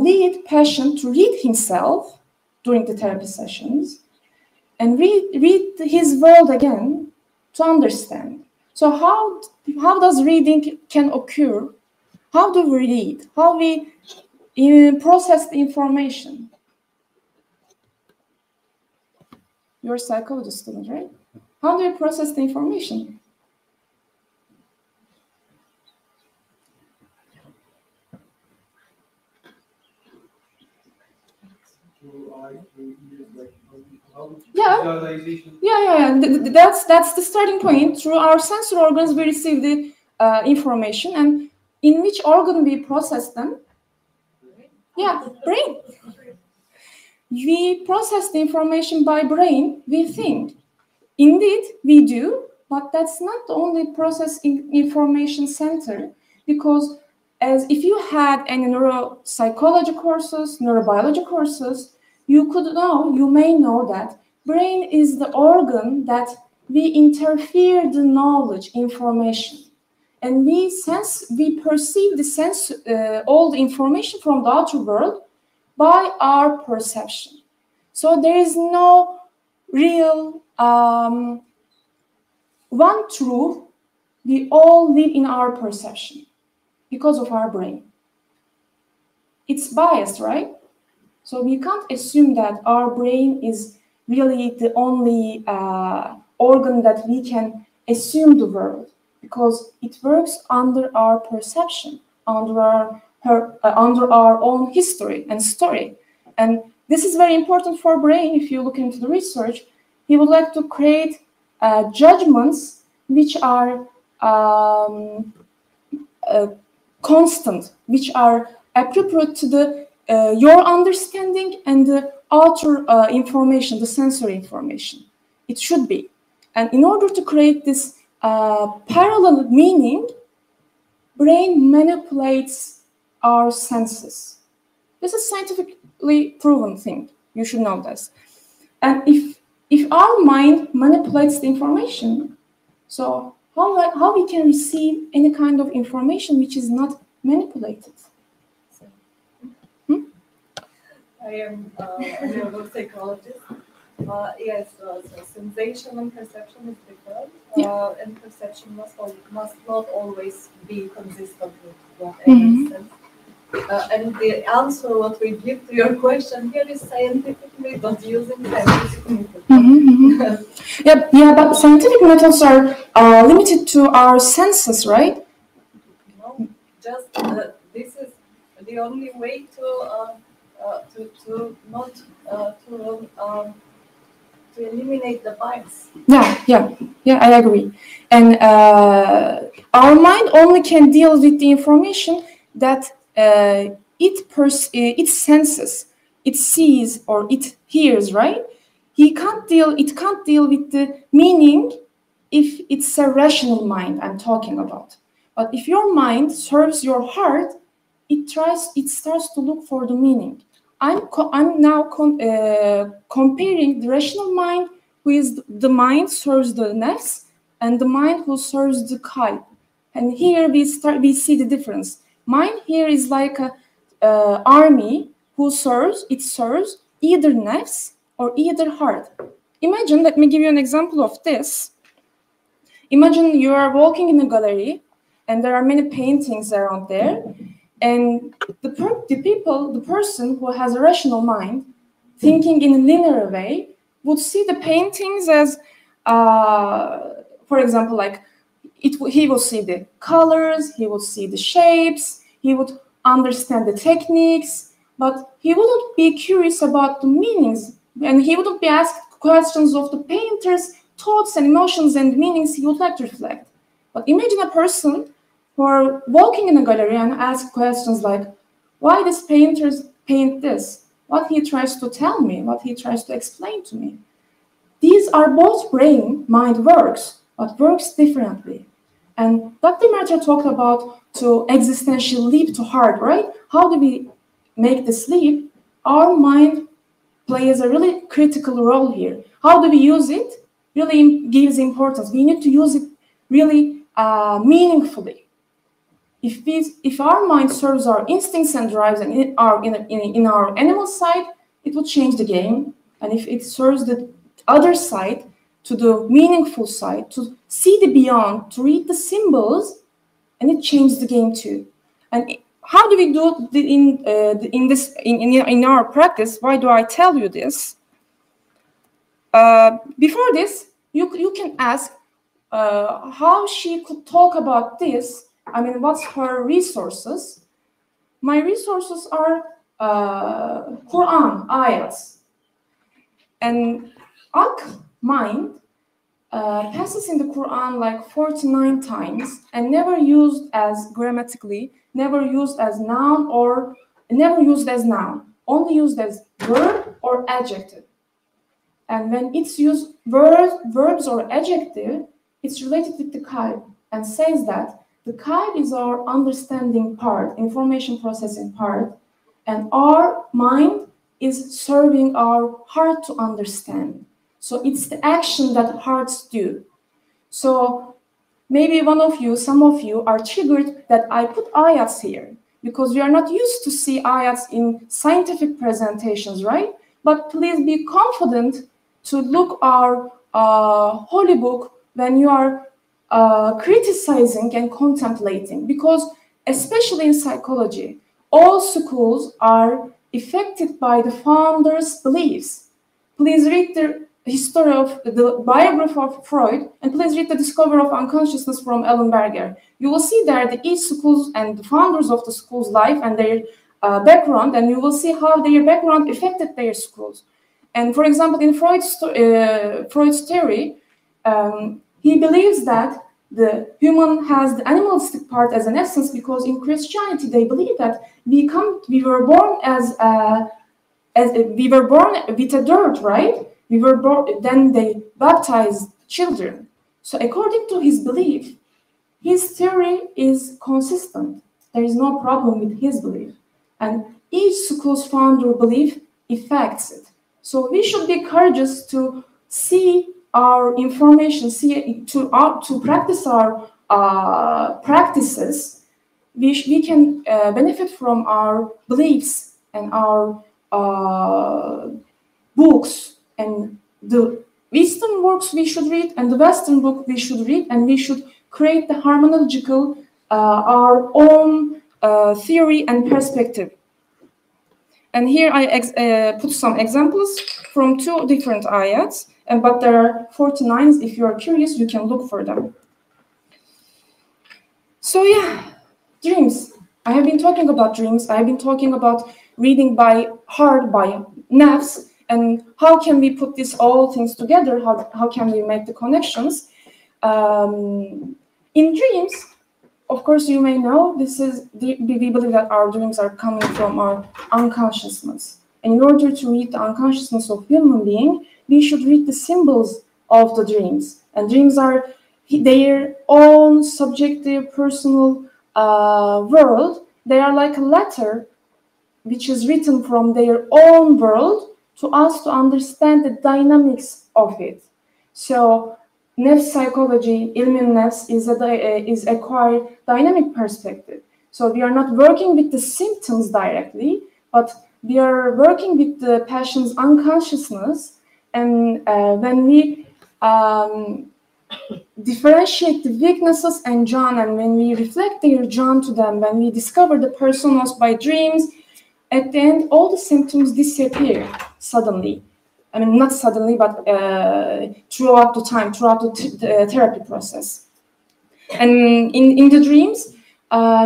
lead patient to read himself during the therapy sessions and read his world again to understand. So how does reading can occur? How do we read? How we process the information? You're a psychologist student, right? How do you process the information? Yeah. That's the starting point. Through our sensory organs, we receive the information, and in which organ we process them? Yeah, brain. We process the information by brain. We think. Indeed, we do, but that's not the only processing information center, because as if you had any neuropsychology courses, neurobiology courses, you may know that brain is the organ that we interfere the knowledge, information, and we perceive all the information from the outer world by our perception. So there is no real one truth. We all live in our perception because of our brain. It's biased, right? So we can't assume that our brain is really the only organ that we can assume the world, because it works under our perception, under our own history and story. And this is very important for brain. If you look into the research, he would like to create judgments which are constant, which are appropriate to the your understanding and the outer information, the sensory information. It should be. And in order to create this parallel meaning, brain manipulates our senses. This is scientifically proven thing. You should know this. And if our mind manipulates the information, so how we can receive any kind of information which is not manipulated? I am a neuropsychologist. Yes, so sensation and perception is different, and perception must not always be consistent with what makes sense. And the answer what we give to your question here is scientific method, using scientific method. Yeah, but scientific methods are limited to our senses, right? No, just this is the only way to eliminate the bias. Yeah, I agree. And our mind only can deal with the information that it senses, it sees, or it hears, right? It can't deal with the meaning if it's a rational mind I'm talking about. But if your mind serves your heart, it starts to look for the meaning. I'm now comparing the rational mind with the mind serves the nafs and the mind who serves the qalb. And here we see the difference. Mind here is like a army who serves either nafs or either heart. Imagine, let me give you an example of this. Imagine you are walking in a gallery and there are many paintings around there. And the person who has a rational mind, thinking in a linear way, would see the paintings as, for example, like he will see the colors, he will see the shapes, he would understand the techniques, but he wouldn't be curious about the meanings, and he wouldn't be asked questions of the painter's thoughts and emotions and meanings he would like to reflect. But imagine a person who are walking in a gallery and ask questions like, why does painters paint this? What he tries to tell me, what he tries to explain to me. These are both brain-mind works, but works differently. And Dr. Mercer talked about to existential leap to heart, right? How do we make this leap? Our mind plays a really critical role here. How do we use it? Really gives importance. We need to use it really meaningfully. If our mind serves our instincts and drives and in our animal side, it will change the game. And if it serves the other side, to the meaningful side, to see the beyond, to read the symbols, and it changes the game too. And how do we do in our practice? Why do I tell you this? Before this, you can ask how she could talk about this. I mean, what's her resources? My resources are Quran, ayats. And mind passes in the Quran like 49 times and never used as grammatically, never used as noun or never used as noun, only used as verb or adjective. And when it's used verbs or adjective, it's related with the qalb and says that the qalb is our understanding part, information processing part, and our mind is serving our heart to understand. So it's the action that hearts do. So maybe one of you, some of you are triggered that I put ayats here because we are not used to see ayats in scientific presentations, right? But please be confident to look our holy book when you are criticizing and contemplating, because especially in psychology, all schools are affected by the founders' beliefs. Please read the history of the biography of Freud, and please read the Discovery of Unconsciousness from Ellenberger. You will see there the each schools and the founders of the school's life and their background, and you will see how their background affected their schools. And for example, in Freud's theory, he believes that the human has the animalistic part as an essence, because in Christianity they believe that we were born we were born with a dirt, right? We were born, then they baptized children. So according to his belief, his theory is consistent. There is no problem with his belief. And each school's founder belief affects it. So we should be courageous to see our information, to practice our practices. We can benefit from our beliefs and our books, and the Eastern works we should read and the Western book we should read, and we should create the harmonological, our own theory and perspective. And here I put some examples from 2 different ayats, but there are 49. If you are curious, you can look for them. So yeah, dreams. I have been talking about dreams. I have been talking about reading by heart, by nafs, and how can we put these all things together? How can we make the connections? In dreams, of course, you may know we believe that our dreams are coming from our unconsciousness. And in order to read the unconsciousness of human being, we should read the symbols of the dreams. And dreams are their own subjective, personal world. They are like a letter which is written from their own world to us to understand the dynamics of it. So nefs psychology, ilm nefs, is acquired dynamic perspective. So we are not working with the symptoms directly, but we are working with the passion's unconsciousness. And when we differentiate the weaknesses and jhana, and when we reflect their jhana to them, when we discover the personas by dreams, at the end, all the symptoms disappear suddenly. I mean, not suddenly, but throughout the time, throughout the therapy process. And in the dreams,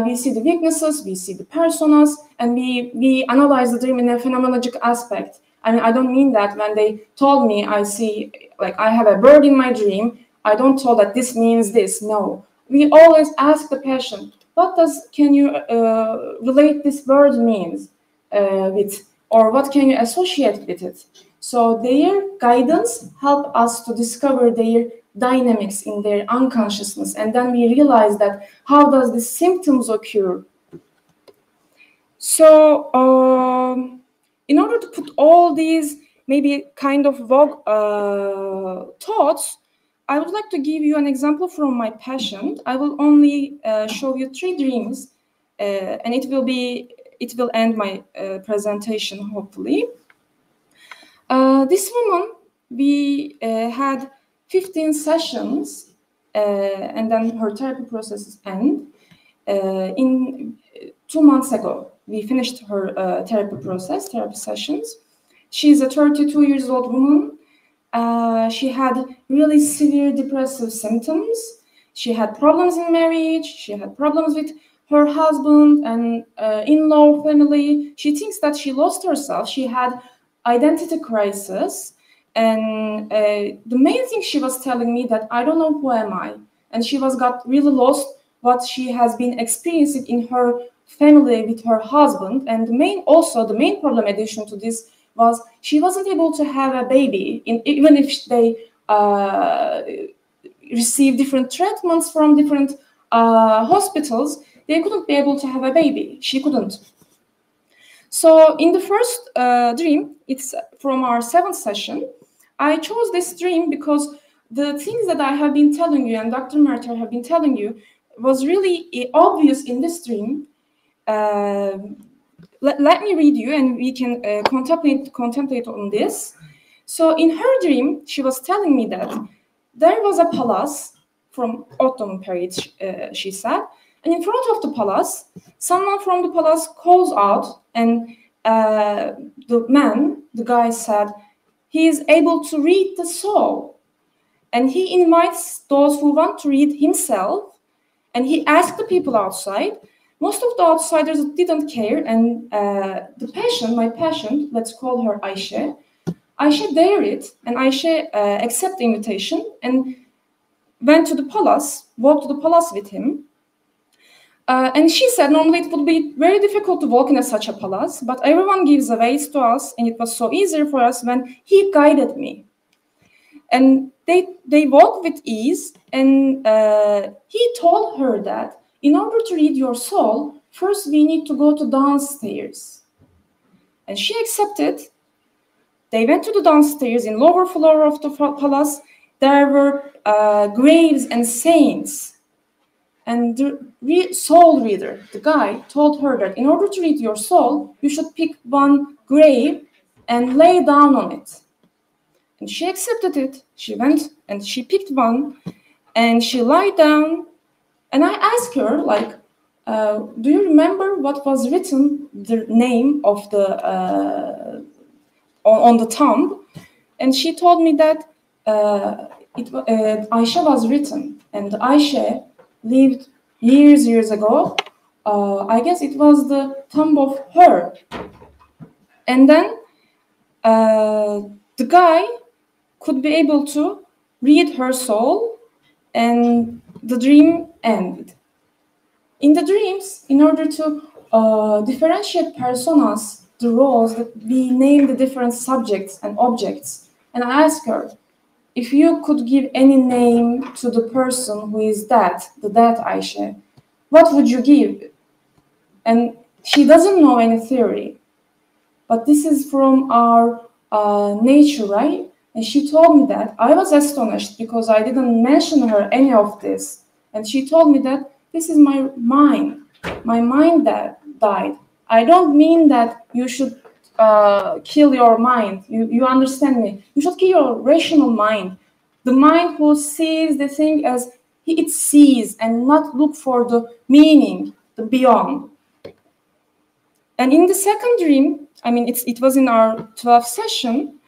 we see the weaknesses, we see the personas, and we analyze the dream in a phenomenological aspect. And I don't mean that when they told me I see, like I have a bird in my dream, I don't tell that this means this. No, we always ask the patient, can you relate this bird means with, or what can you associate with it? So their guidance help us to discover their dynamics in their unconsciousness, and then we realize that how does the symptoms occur. So in order to put all these maybe kind of vague thoughts, I would like to give you an example from my patient. I will only show you 3 dreams, and it will end my presentation, hopefully. This woman, we had 15 sessions, and then her therapy processes end. In 2 months ago, we finished her therapy sessions. She's a 32 years old woman. She had really severe depressive symptoms. She had problems in marriage. She had problems with her husband and in-law family. She thinks that she lost herself. She had identity crisis. And the main thing she was telling me that I don't know who am I. And she got really lost what she has been experiencing in her family with her husband. And the main problem addition to this was she wasn't able to have a baby, even if they received different treatments from different hospitals. They couldn't be able to have a baby. She couldn't. So in the first dream, it's from our 7th session, I chose this dream because the things that I have been telling you and Dr. Merter have been telling you was really obvious in this dream. Let me read you, and we can contemplate on this. So in her dream, she was telling me that there was a palace from Ottoman period, she said, and in front of the palace, someone from the palace calls out, and the guy said, he is able to read the soul, and he invites those who want to read himself, and he asked the people outside. Most of the outsiders didn't care, and the patient, my patient, let's call her Ayşe, Ayşe dared it, and Ayşe accepted the invitation and went to the palace, walked to the palace with him. And she said, normally it would be very difficult to walk in such a palace, but everyone gives a way to us, and it was so easier for us when he guided me. And they walked with ease, and he told her that in order to read your soul, first we need to go to downstairs. And she accepted. They went to the downstairs in lower floor of the palace. There were graves and saints. And the soul reader, the guy, told her that in order to read your soul, you should pick one grave and lay down on it. And she accepted it. She went and she picked one, and she lay down. And I asked her, like, do you remember what was written, the name of the on the tomb? And she told me that Ayşe was written, and Ayşe lived years ago. I guess it was the tomb of her. And then the guy could be able to read her soul, and the dream ended. In the dreams, in order to differentiate personas, the roles, that we name the different subjects and objects. And I asked her, if you could give any name to the person who is dead, the dead Ayşe, what would you give? And she doesn't know any theory. But this is from our nature, right? And she told me that. I was astonished because I didn't mention her any of this. And she told me that this is my mind that died. I don't mean that you should kill your mind. You understand me? You should kill your rational mind. The mind who sees the thing as it sees and not look for the meaning, the beyond. And in the second dream, I mean, it was in our 12th session,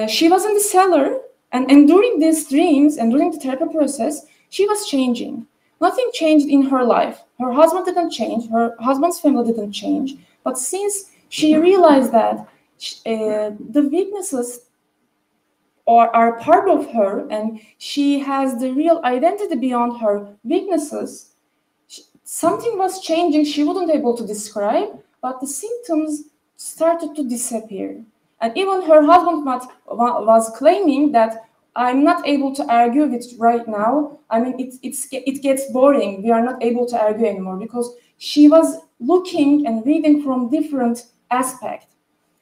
she was in the cellar, and during these dreams and during the therapy process, she was changing. Nothing changed in her life. Her husband didn't change. Her husband's family didn't change. But since she realized that the weaknesses are part of her, and she has the real identity beyond her weaknesses, something was changing. She wasn't able to describe, but the symptoms started to disappear. And even her husband was claiming that I'm not able to argue with right now. I mean, it gets boring. We are not able to argue anymore, because she was looking and reading from different aspects,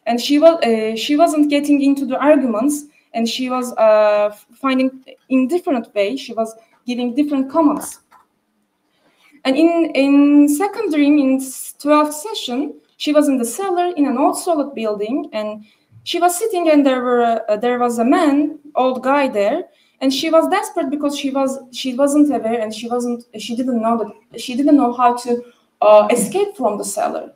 and she wasn't getting into the arguments, and she was finding in different ways. She was giving different comments. And in second dream, in 12th session, she was in the cellar in an old solid building, and she was sitting, and there was a man, old guy there, and she was desperate because she wasn't aware, and she didn't know how to escape from the cellar.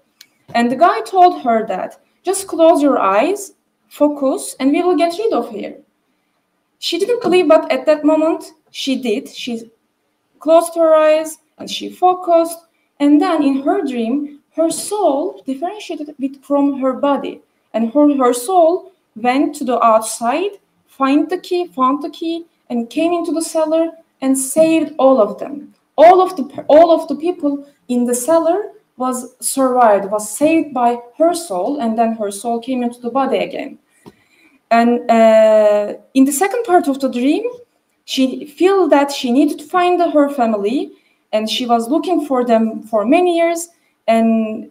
And the guy told her that just close your eyes, focus, and we will get rid of here. She didn't believe, but at that moment she did. She closed her eyes and she focused, and then in her dream, her soul differentiated from her body. And her soul went to the outside, found the key, and came into the cellar and saved all of them. All of the people in the cellar was saved by her soul, and then her soul came into the body again. And in the second part of the dream, she felt that she needed to find her family, and she was looking for them for many years. And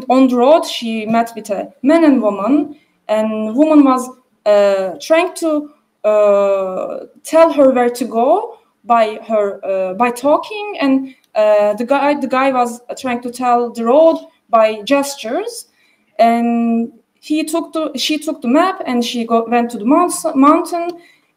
on the road, she met with a man and woman, and woman was trying to tell her where to go by talking, and the guy was trying to tell the road by gestures, and she took the map, and she went to the mountain,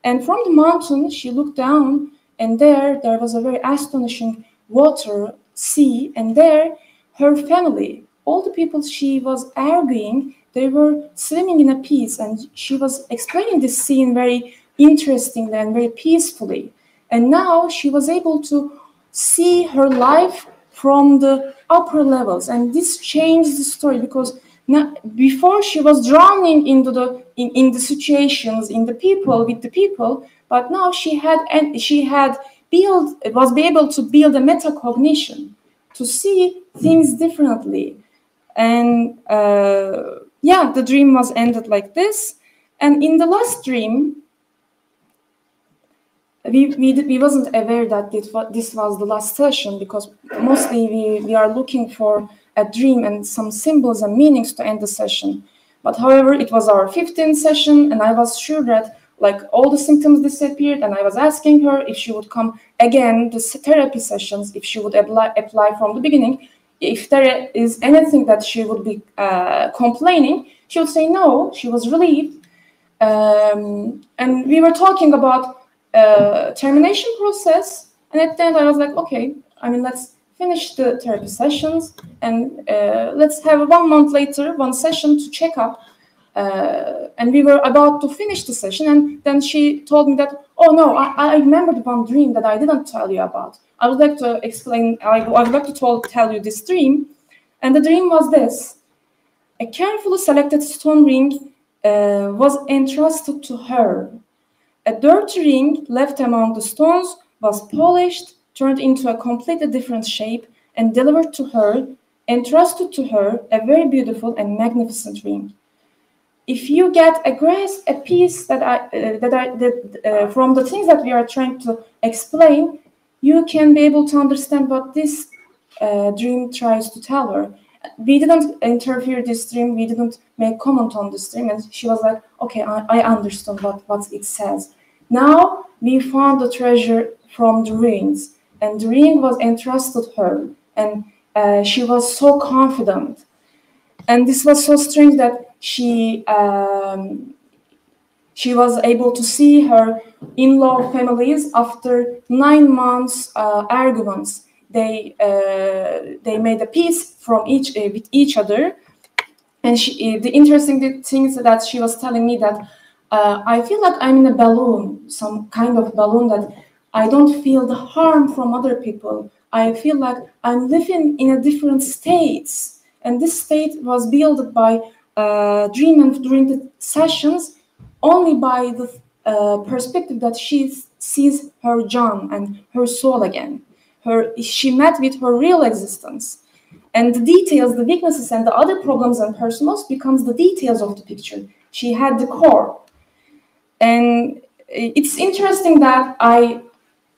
and from the mountain she looked down, and there was a very astonishing water, sea, and there her family, all the people she was arguing, they were swimming in a peace, and she was explaining this scene very interestingly and very peacefully. And now she was able to see her life from the upper levels, and this changed the story, because now, before she was drowning into in the situations, in the people, with the people, but now she was able to build a metacognition to see things differently. And yeah, the dream was ended like this. And in the last dream, we wasn't aware that this was the last session, because mostly we are looking for a dream and some symbols and meanings to end the session. But however, it was our 15th session, and I was sure that like all the symptoms disappeared, and I was asking her if she would come again, the therapy sessions, if she would apply from the beginning. If there is anything that she would be complaining, she would say no. She was relieved. And we were talking about termination process, and at the end I was like, okay, I mean, let's finish the therapy sessions, and let's have 1 month later one session to check up. And we were about to finish the session, and then she told me that, oh no, I remembered one dream that I didn't tell you about. I would like to explain, I would like to tell you this dream. And the dream was this: a carefully selected stone ring was entrusted to her. A dirty ring left among the stones was polished, turned into a completely different shape, and delivered to her, entrusted to her, a very beautiful and magnificent ring. If you get a piece from the things that we are trying to explain, you can be able to understand what this dream tries to tell her. We didn't interfere this dream, we didn't make comment on this dream, and she was like, okay, I understand what it says. Now we found the treasure from the rings, and the ring was entrusted her, and she was so confident. And this was so strange that she was able to see her in-law families after 9 months arguments. They made a peace from with each other, and the interesting things that she was telling me that I feel like I'm in a balloon, some kind of balloon, that I don't feel the harm from other people. I feel like I'm living in a different states, and this state was built by dream and during the sessions only by the perspective that she sees her John and her soul again. She met with her real existence, and the details, the weaknesses, and the other problems and personals becomes the details of the picture. She had the core, and it's interesting that I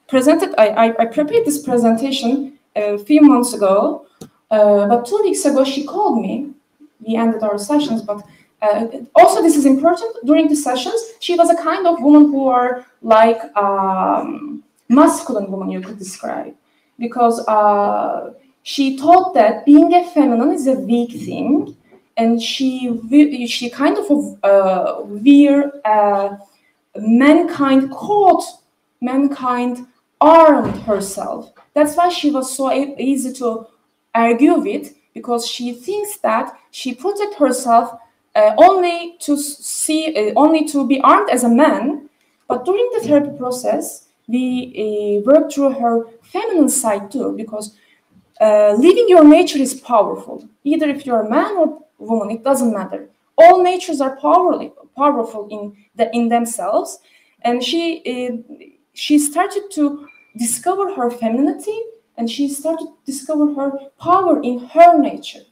prepared this presentation a few months ago, but 2 weeks ago she called me. We ended our sessions, but also this is important. During the sessions, she was a kind of woman who are like masculine woman, you could describe, because she thought that being a feminine is a weak thing, and she kind of wear mankind caught, mankind armed herself. That's why she was so easy to argue with, because she thinks that she protects herself only to be armed as a man. But during the therapy process, we work through her feminine side too, because living your nature is powerful. Either if you're a man or woman, it doesn't matter. All natures are powerful in themselves, and she started to discover her femininity, and she started to discover her power in her nature.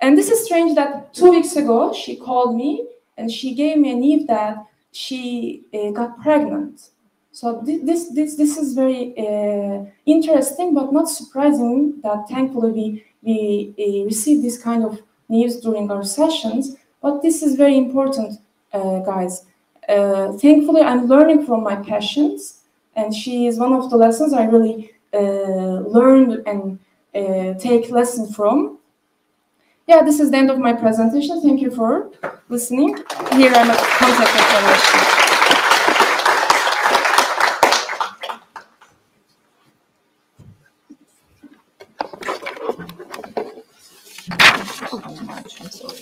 And this is strange that 2 weeks ago she called me and she gave me a news that she got pregnant. So this is very interesting, but not surprising that thankfully we received this kind of news during our sessions. But this is very important guys. Thankfully, I'm learning from my patients, and she is one of the lessons I really learned and take lesson from. Yeah, this is the end of my presentation. Thank you for listening. Here I'm at contact information. I'm sorry.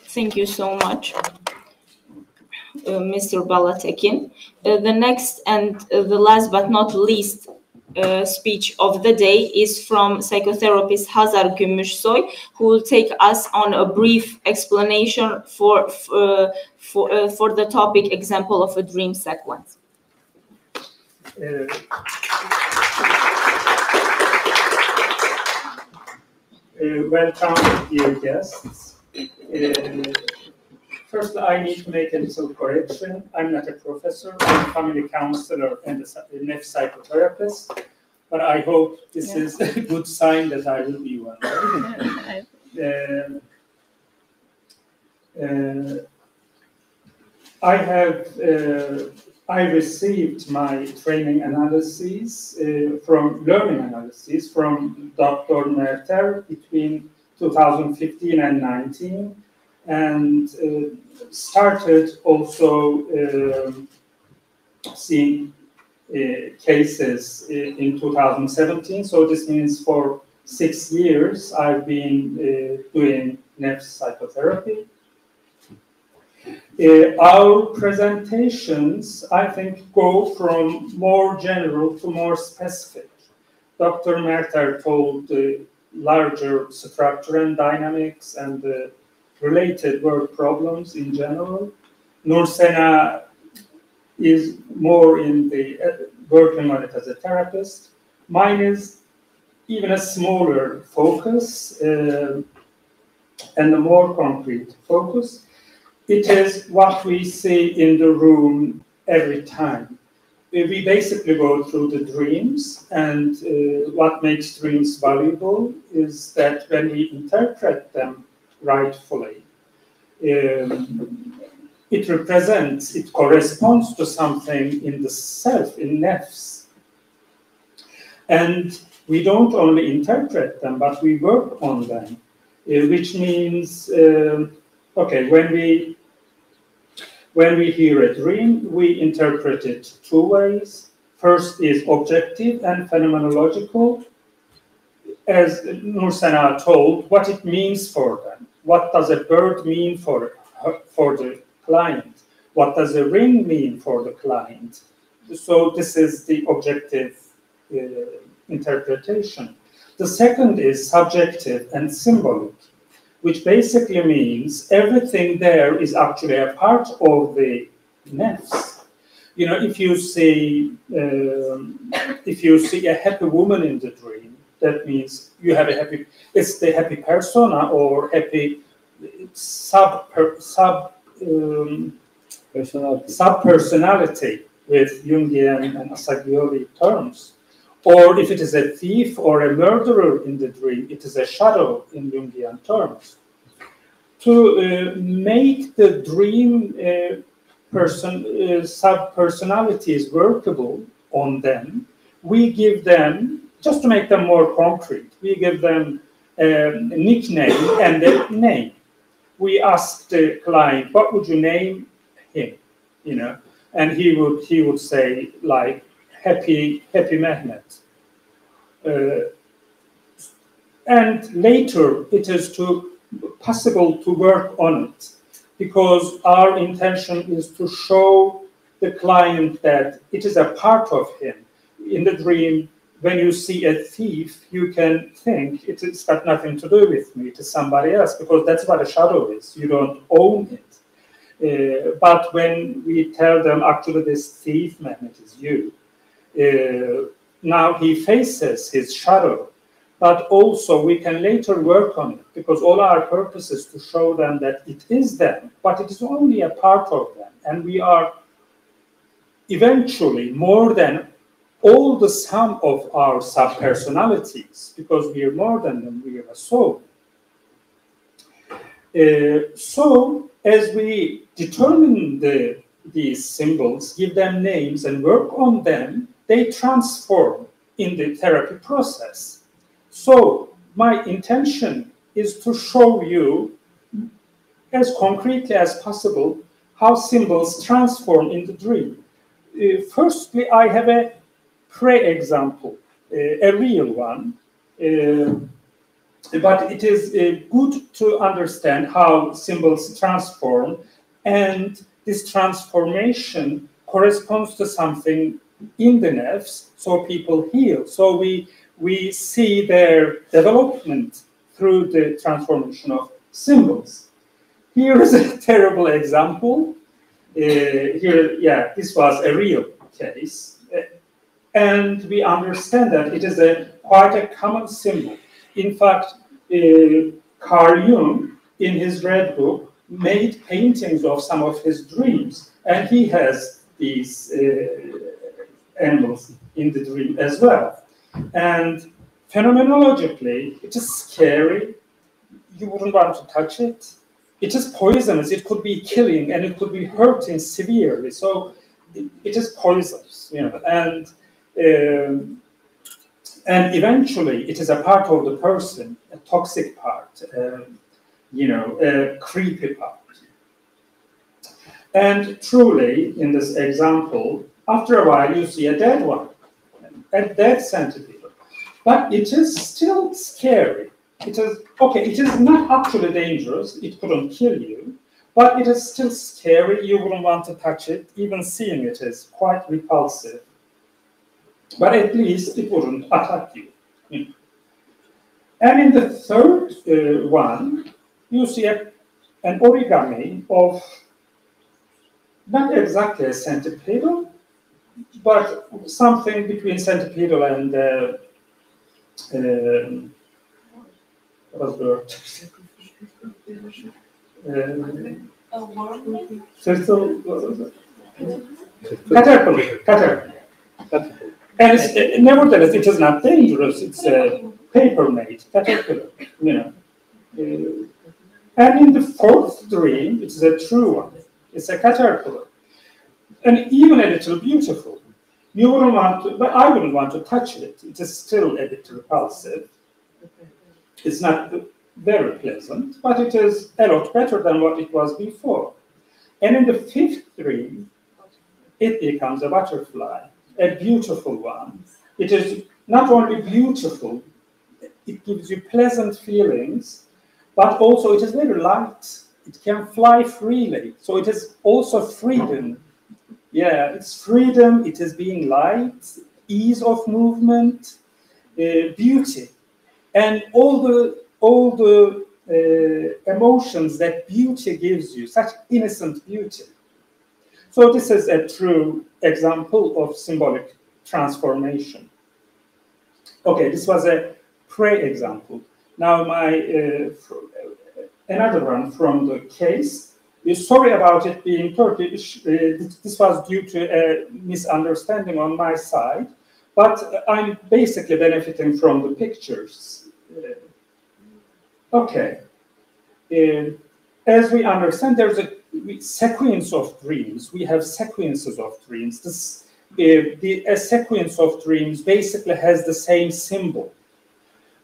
Thank you so much, Mr. Balatekin. The next and the last but not least speech of the day is from psychotherapist Hazar Gümüşsoy, who will take us on a brief explanation for the topic example of a dream sequence. Welcome, dear guests. First, I need to make a little correction. I'm not a professor, I'm a family counselor and a nefs psychotherapist, but I hope this is a good sign that I will be one. I received my training analyses from learning analyses from Dr. Merter between 2015 and 19, and started also seeing cases in 2017. So this means for 6 years I've been doing nefs psychotherapy. Our presentations, I think, go from more general to more specific. Dr. Merter told the larger structure and dynamics and the related word problems in general. Nursena is more in the working on it as a therapist. Mine is even a smaller focus and a more concrete focus. It is what we see in the room every time. We basically go through the dreams, and what makes dreams valuable is that when we interpret them rightfully, it represents, it corresponds to something in the self, in nefs. And we don't only interpret them, but we work on them, which means, okay, when we hear a dream, we interpret it 2 ways. First is objective and phenomenological. As Nursena told, what it means for them. What does a bird mean for the client? What does a ring mean for the client? So this is the objective interpretation. The second is subjective and symbolic, which basically means everything there is actually a part of the nefs. You know, if you see a happy woman in the dream, that means you have a happy. It's the happy persona or happy sub-personality with Jungian and Assagioli terms. Or if it is a thief or a murderer in the dream, it is a shadow in Jungian terms. To make the dream sub-personalities workable on them, we give them, just to make them more concrete, we give them a nickname and a name. We ask the client, what would you name him? You know, and he would say like Happy Mehmet. And later it is possible to work on it, because our intention is to show the client that it is a part of him. In the dream, when you see a thief, you can think it's got nothing to do with me, it is somebody else, because that's what a shadow is. You don't own it. But when we tell them, actually, this thief, Mehmet, is you, now he faces his shadow. But also we can later work on it, because all our purpose is to show them that it is them, but it is only a part of them. And we are eventually more than all the sum of our subpersonalities, because we are more than them, we are a soul. So as we determine these symbols, give them names and work on them, they transform in the therapy process. So my intention is to show you as concretely as possible how symbols transform in the dream. Firstly, I have a pre-example, a real one, but it is good to understand how symbols transform, and this transformation corresponds to something in the nerves, so people heal. So we see their development through the transformation of symbols. Here is a terrible example. This was a real case. And we understand that it is quite a common symbol. In fact, Carl Jung, in his Red Book, made paintings of some of his dreams, and he has these animals in the dream as well. And phenomenologically, it is scary. You wouldn't want to touch it. It is poisonous. It could be killing, and it could be hurting severely. So it is poisonous, you know. And eventually, it is a part of the person, a toxic part, you know, a creepy part. And truly, in this example, after a while, you see a dead one, a dead centipede. But it is still scary. It is, okay, it is not actually dangerous. It couldn't kill you, but it is still scary. You wouldn't want to touch it. Even seeing it is quite repulsive. But at least it wouldn't attack you. And in the third one, you see an origami of not exactly a centipedal, but something between centipedal and what's the word? Caterpillar. And nevertheless, it is not dangerous. It's a paper-made caterpillar, you know. And in the fourth dream, it's a true one. It's a caterpillar, and even a little beautiful. You wouldn't want to, but I wouldn't want to touch it. It is still a bit repulsive. It's not very pleasant, but it is a lot better than what it was before. And in the fifth dream, it becomes a butterfly, a beautiful one. It is not only beautiful, it gives you pleasant feelings, but also it is very light. It can fly freely. So it is also freedom. Yeah, it's freedom, it is being light, ease of movement, beauty. And all the emotions that beauty gives you, such innocent beauty. So this is a true example of symbolic transformation. Okay, this was a pre-example. Now another one from the case. Sorry about it being Turkish. This was due to a misunderstanding on my side, but I'm basically benefiting from the pictures. Okay. As we understand, there's a sequence of dreams. We have sequences of dreams. A sequence of dreams basically has the same symbol,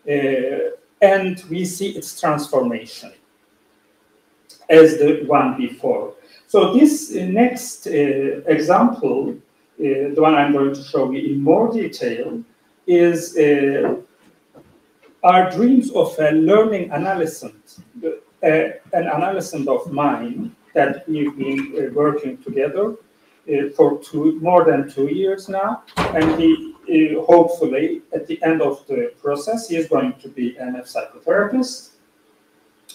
and we see its transformation as the one before. So this next example, the one I'm going to show you in more detail, is our dreams of a learning adolescent, an adolescent of mine that we've been working together for more than 2 years now, and he hopefully at the end of the process he is going to be a psychotherapist.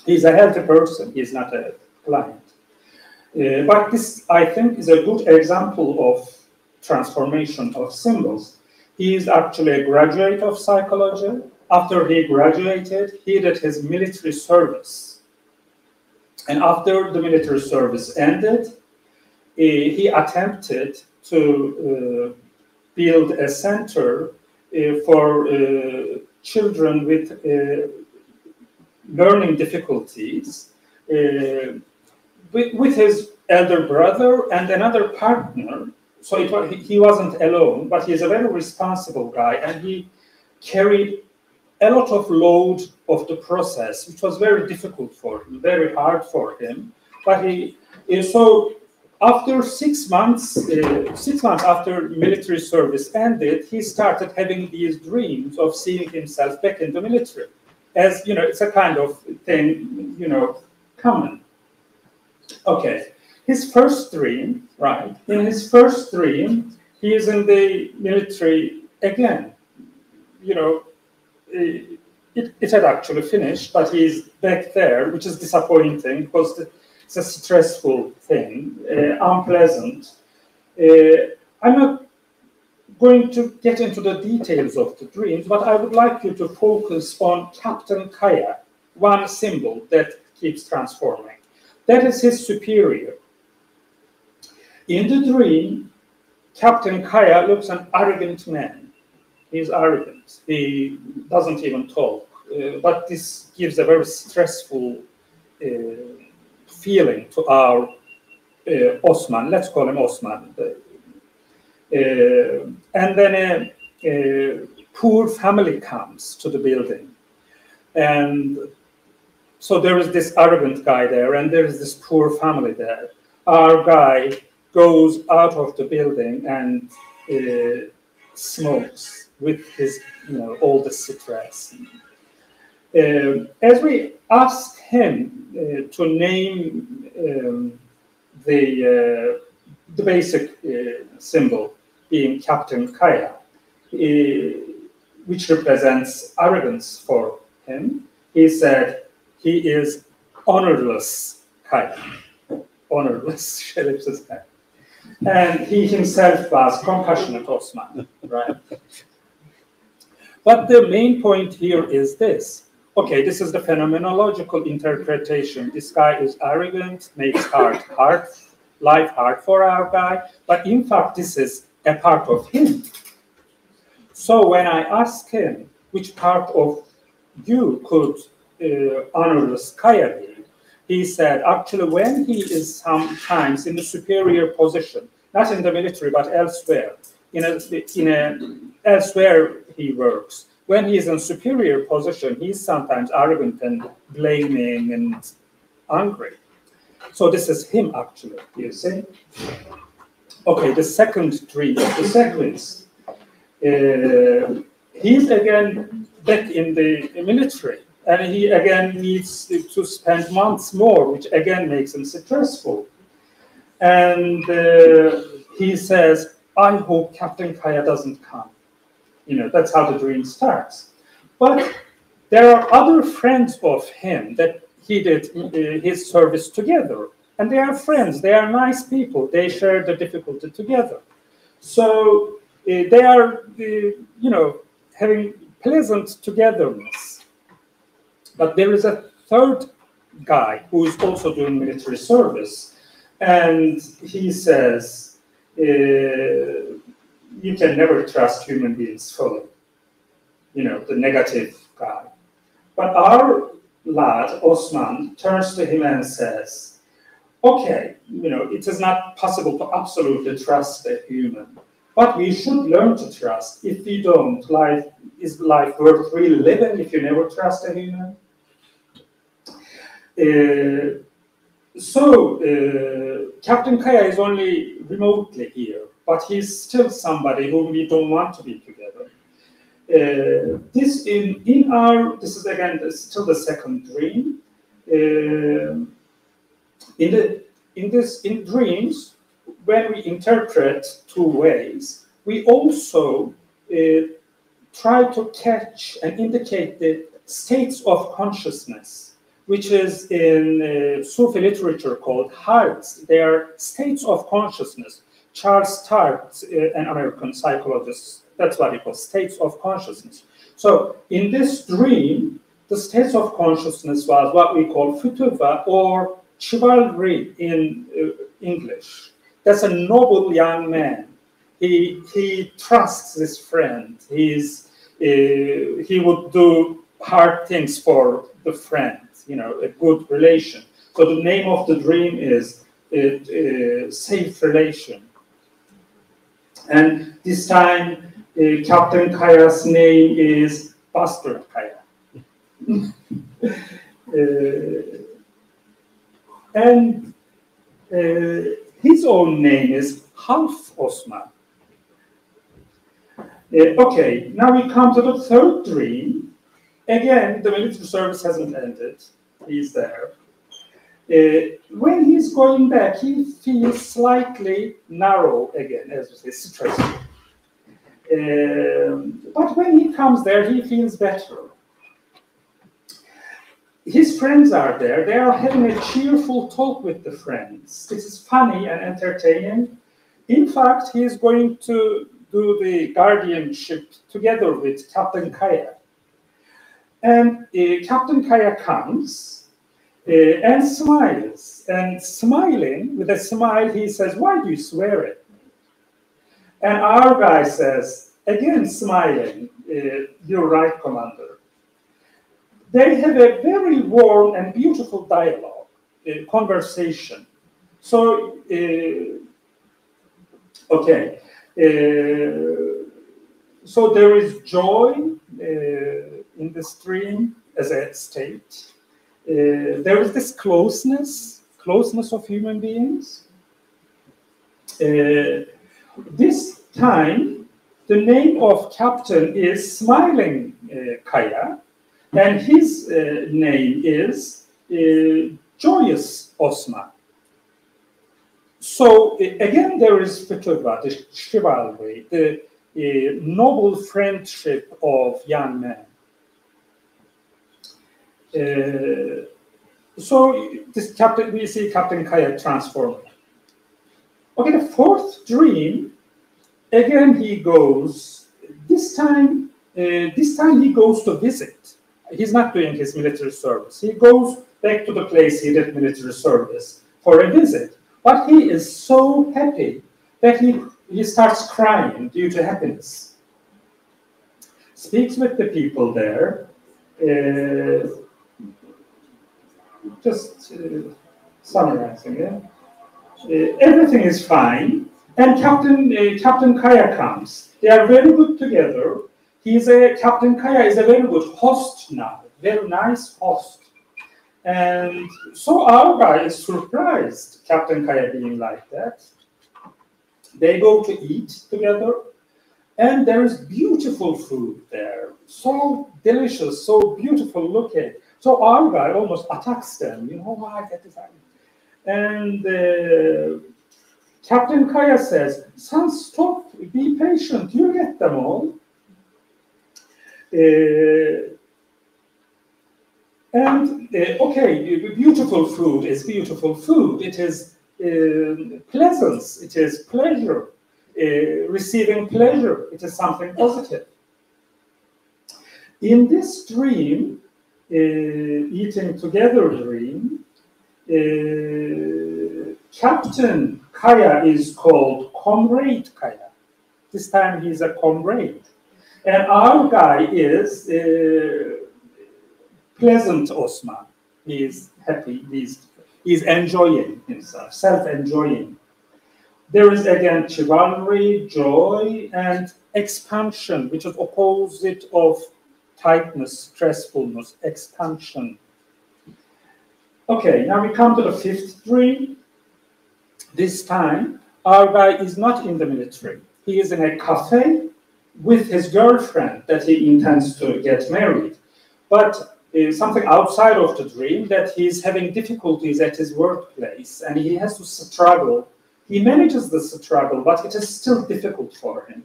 He's a healthy person, he's not a client. But this, I think, is a good example of transformation of symbols. He is actually a graduate of psychology. After he graduated, he did his military service. And after the military service ended, he attempted to build a center for children with learning difficulties with his elder brother and another partner. So he wasn't alone, but he's a very responsible guy, and he carried a lot of load of the process, which was very difficult for him, very hard for him. But so after 6 months, 6 months after military service ended, he started having these dreams of seeing himself back in the military. As you know, it's a kind of thing, you know, common. Okay, his first dream, right? In his first dream, he is in the military again. You know, it had actually finished, but he's back there, which is disappointing because it's a stressful thing, unpleasant. I'm not going to get into the details of the dreams, but I would like you to focus on Captain Kaya, one symbol that keeps transforming. That is his superior. In the dream, Captain Kaya looks an arrogant man. He's arrogant. He doesn't even talk. But this gives a very stressful feeling to our Osman. Let's call him Osman. And then a poor family comes to the building. And so there is this arrogant guy there, and there is this poor family there. Our guy goes out of the building and smokes with his, you know, all the stress. As we ask him to name the basic symbol being Captain Kaya, which represents arrogance for him, he said he is honorless Kaya. Honorless, şerefsiz Kaya. And he himself was compassionate Osman, right? But the main point here is this. Okay, this is the phenomenological interpretation. This guy is arrogant, makes life hard for our guy, but in fact, this is a part of him. So when I asked him which part of you could honorless Kaya be, he said, actually, when he is sometimes in a superior position, not in the military, but elsewhere, elsewhere he works. When he is in superior position, he's sometimes arrogant and blaming and angry. So this is him, actually, you see? Okay, the second dream, the sequence. He's again back in the military, and he again needs to spend months more, which again makes him stressful. And he says, I hope Captain Kaya doesn't come. You know, that's how the dream starts. But there are other friends of him that he did his service together. And they are friends, they are nice people, they share the difficulty together. So they are, you know, having pleasant togetherness. But there is a third guy who is also doing military service. And he says, you can never trust human beings fully. You know, the negative guy. But our lad, Osman, turns to him and says, okay, you know, it is not possible to absolutely trust a human, but we should learn to trust. If we don't, is life worth really living if you never trust a human? Captain Kaya is only remotely here, but he's still somebody whom we don't want to be together. This is again still the second dream. In dreams, when we interpret two ways, we also try to catch and indicate the states of consciousness, which is in Sufi literature called halts. They are states of consciousness. Charles Tart, an American psychologist, that's what he calls states of consciousness. So in this dream, the states of consciousness was what we call futuva, or chivalry in English. That's a noble young man. he trusts this friend. He would do hard things for the friend, you know, a good relation. So the name of the dream is Safe Relation. And this time, Captain Kaya's name is Bastard Kaya. And his own name is Half Osman. Okay, now we come to the third dream. Again, the military service hasn't ended. He's there. When he's going back, he feels slightly narrow again, as we say, stressful. But when he comes there, he feels better. His friends are there. They are having a cheerful talk with the friends. This is funny and entertaining. In fact, he is going to do the guardianship together with Captain Kaya. And Captain Kaya comes and smiles. And smiling, with a smile, he says, "Why do you swear at me?" And our guy says, again smiling, "You're right, Commander." They have a very warm and beautiful dialogue, conversation. So, okay. So there is joy in this dream as a state. There is this closeness of human beings. This time, the name of captain is Smiling Kaya, and his name is Joyous Osman. So again, there is Fituva, the chivalry, the noble friendship of young men. So this captain, we see Captain Kaya transformed. Okay, the fourth dream, again he goes. This time he goes to visit. He's not doing his military service. He goes back to the place he did military service for a visit. But he is so happy that he starts crying due to happiness. Speaks with the people there. Just summarizing, yeah? Everything is fine, and Captain Kaya comes. They are very good together. Captain Kaya is a very good host now, very nice host. And so our guy is surprised, Captain Kaya being like that. They go to eat together, and there is beautiful food there, so delicious, so beautiful looking. So our guy almost attacks them, you know, why that is happening. And Captain Kaya says, "Son, stop, be patient, you get them all." Okay, beautiful food is beautiful food. It is pleasance, it is pleasure, receiving pleasure, it is something positive. In this dream, eating together dream, Captain Kaya is called Comrade Kaya. This time he's a comrade. And our guy is Pleasant Osman. He is happy, he's enjoying himself, self-enjoying. There is again chivalry, joy, and expansion, which is opposite of tightness, stressfulness, expansion. Okay, now we come to the fifth dream. This time, our guy is not in the military. He is in a cafe with his girlfriend that he intends to get married. But something outside of the dream, that he's having difficulties at his workplace and he has to struggle. He manages the struggle, but it is still difficult for him.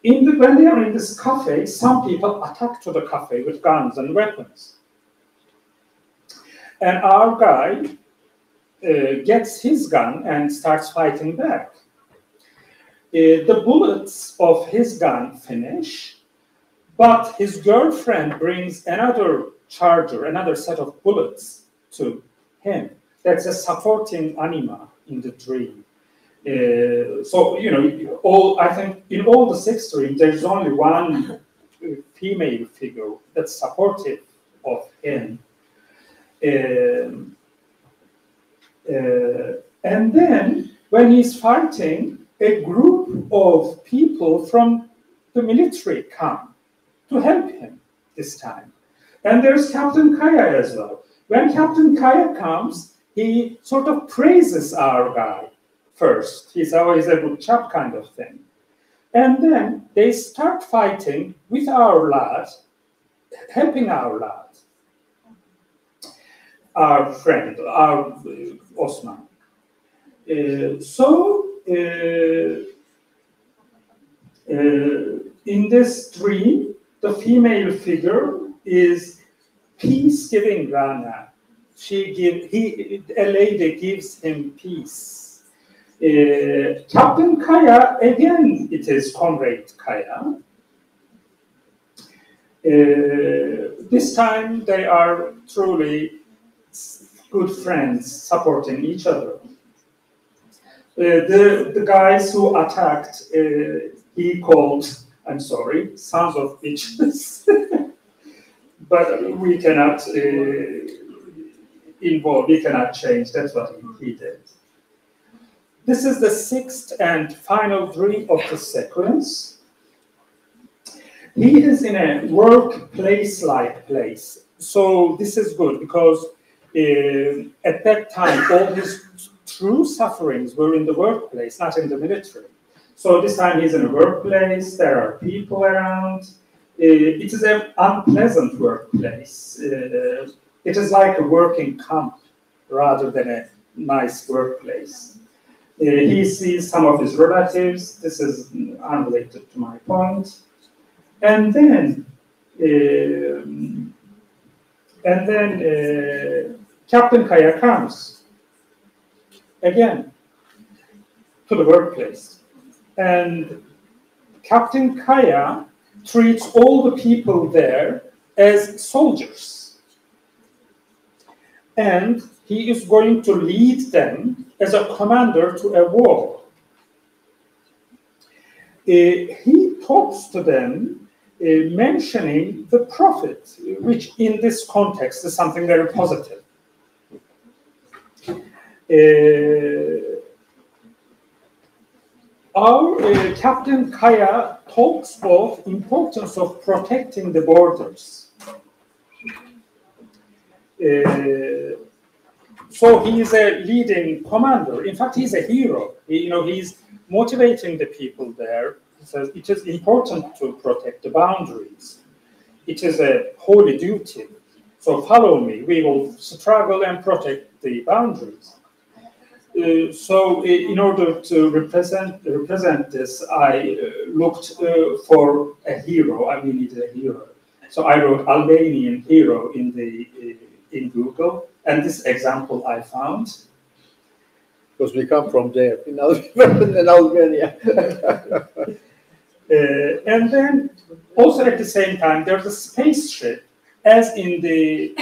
When they are in this cafe, some people attack to the cafe with guns and weapons. And our guy gets his gun and starts fighting back. The bullets of his gun finish, but his girlfriend brings another charger, another set of bullets to him. That's a supporting anima in the dream. So, you know, I think in all the six streams, there's only one female figure that's supportive of him. And then when he's fighting, a group of people from the military come to help him this time. And there's Captain Kaya as well. When Captain Kaya comes, he sort of praises our guy first. He's always a good chap kind of thing. And then they start fighting with our lad, helping our lad, our friend, our Osman. In this dream, the female figure is peace-giving Rana. A lady gives him peace. Captain Kaya, again, it is Comrade Kaya. This time they are truly good friends, supporting each other. The guys who attacked, he called, I'm sorry, sons of bitches. But we cannot we cannot change. That's what he did. This is the sixth and final dream of the sequence. He is in a workplace-like place. So this is good because at that time, all his true sufferings were in the workplace, not in the military. So this time he's in a workplace, there are people around. It is an unpleasant workplace. It is like a working camp rather than a nice workplace. He sees some of his relatives. This is unrelated to my point. And then Captain Kaya comes again to the workplace. And Captain Kaya treats all the people there as soldiers. And he is going to lead them as a commander to a war. He talks to them mentioning the Prophet, which in this context is something very positive. Our Captain Kaya talks of importance of protecting the borders. So he is a leading commander. In fact, he's a hero. He's motivating the people there. He says it is important to protect the boundaries. It is a holy duty. So follow me. We will struggle and protect the boundaries. So in order to represent this, I looked for a hero. We needed a hero. So I wrote Albanian hero in Google, and this example I found. Because we come from there, in Albania. And then also at the same time, there's a spaceship, as in the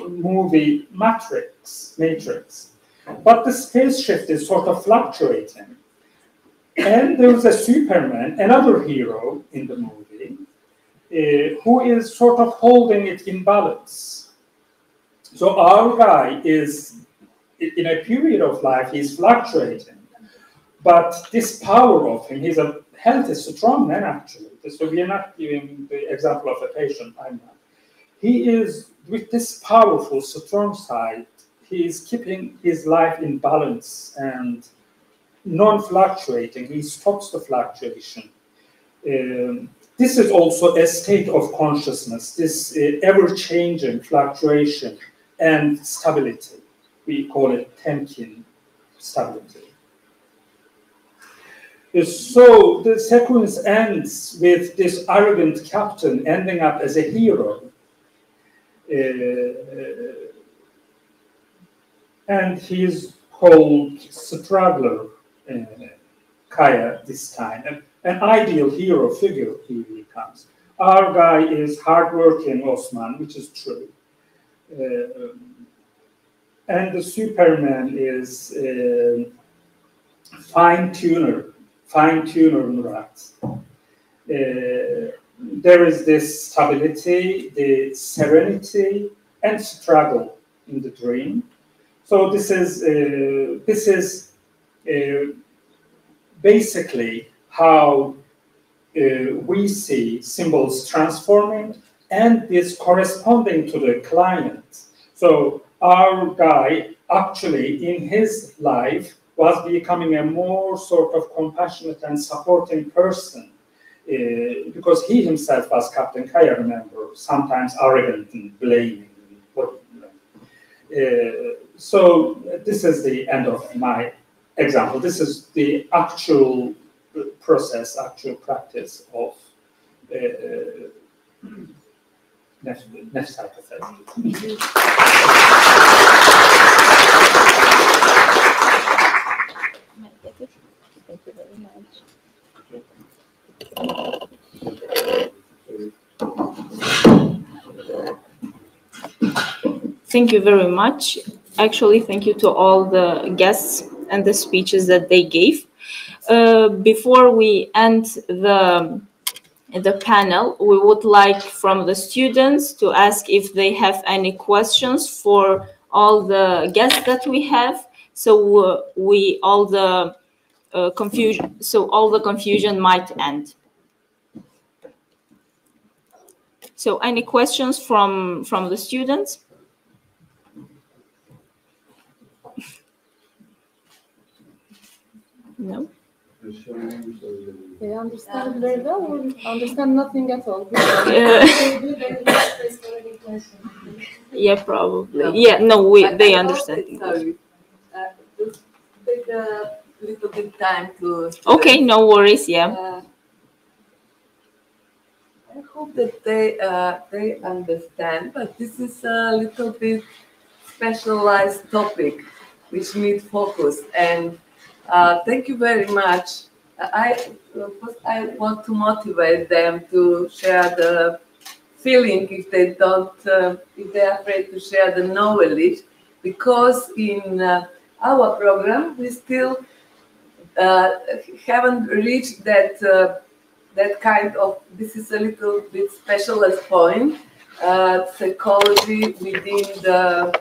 movie Matrix. But the spaceship is sort of fluctuating. And there's a Superman, another hero in the movie, who is sort of holding it in balance. So our guy is, in a period of life, he's fluctuating. But this power of him, he's a healthy, strong man, actually. So we are not giving the example of a patient, I'm not. He is, with this powerful, strong side, he is keeping his life in balance and non-fluctuating. He stops the fluctuation. This is also a state of consciousness, this ever-changing fluctuation and stability. We call it temkin stability. So the sequence ends with this arrogant captain ending up as a hero. And he is called Struggler Kaya this time. An ideal hero figure he becomes. Our guy is hardworking Osman, which is true. And the Superman is fine-tuner, Murat. There is this stability, the serenity, and struggle in the dream. So this is basically how we see symbols transforming, and this corresponding to the client. So our guy actually in his life was becoming a more sort of compassionate and supporting person, because he himself was Captain Kai, I remember, sometimes arrogant and blaming. So this is the end of my example. This is the actual process, actual practice of nefs hypotherapy. Thank you very much. Thank you very much. Actually, thank you to all the guests and the speeches that they gave. Before we end the panel, we would like from the students to ask if they have any questions for all the guests that we have. So all the confusion might end. So any questions from the students? No? They understand very well or understand nothing at all? Yeah, probably. Yeah, no, they understand. Sorry. Just take a little bit time to... Okay, no worries, yeah. I hope that they understand, but this is a little bit specialized topic which needs focus. And thank you very much. First, I want to motivate them to share the feeling if they don't, if they're afraid to share the knowledge, because in our program we still haven't reached that that kind of, this is a little bit specialist point, psychology within the,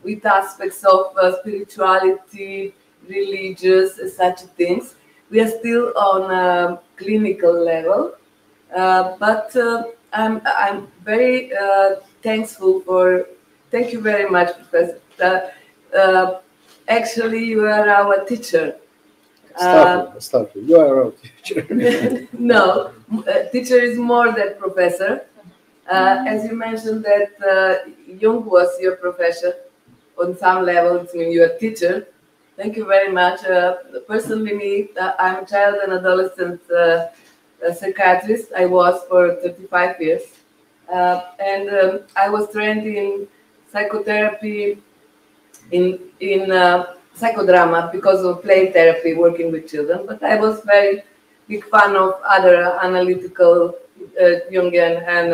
with aspects of spirituality, religious, such things. We are still on a clinical level, but I'm very thankful for, thank you very much, Professor. Actually, you are our teacher. Stop. You are our teacher. No, teacher is more than professor. As you mentioned that Jung was your professor on some level, it means you're a teacher. Thank you very much. Personally, me, I'm a child and adolescent psychiatrist. I was for 35 years. And I was trained in psychotherapy, in psychodrama because of play therapy, working with children. But I was very big fan of other analytical Jungian and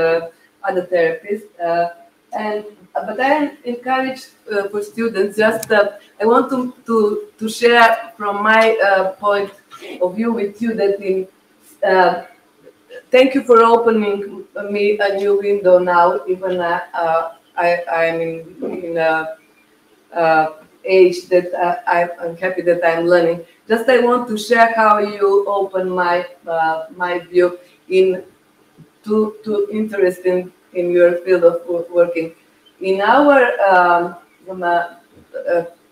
other therapies. But I encourage for students, just I want to share from my point of view with you that in thank you for opening me a new window now, even I'm in age that I'm happy that I'm learning. Just I want to share how you open my my view to interest in your field of working. In our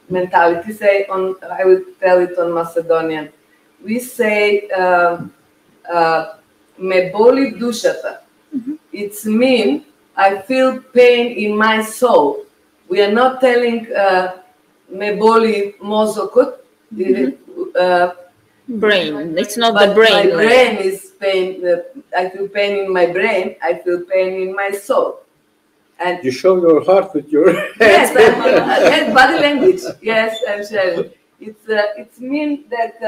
mentality, say on, I will tell it on Macedonian. We say me boli dušata. It's mean I feel pain in my soul. We are not telling me boli mozokot. Brain. It's not the brain. My brain is pain. I feel pain in my brain. I feel pain in my soul. And you show your heart with your yes, and body language. Yes, I'm sharing. It's mean that,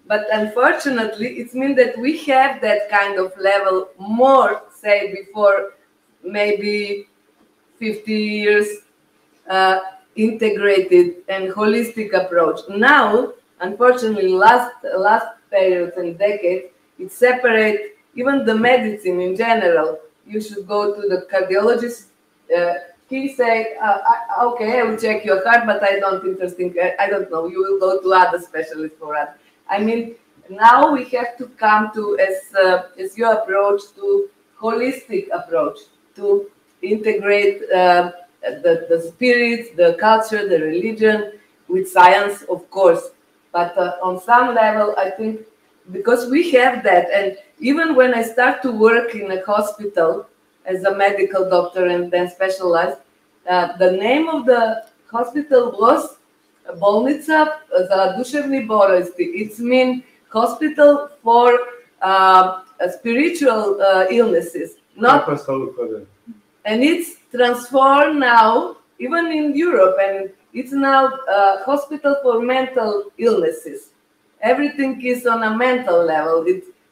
but unfortunately, it's mean that we have that kind of level more, say, before maybe 50 years. integrated and holistic approach. Now, unfortunately, last periods and decades, it separates even the medicine in general. You should go to the cardiologist. He say, okay, I will check your heart, but I don't know. You will go to other specialists for that. I mean, now we have to come to, as your approach, to holistic approach, to integrate the spirit, the culture, the religion, with science, of course. But on some level, I think, because we have that, and even when I start to work in a hospital as a medical doctor and then specialized, the name of the hospital was Bolnica za duševne bolesti. It means hospital for spiritual illnesses. Not, and it's transformed now, even in Europe, and it's now a hospital for mental illnesses. Everything is on a mental level.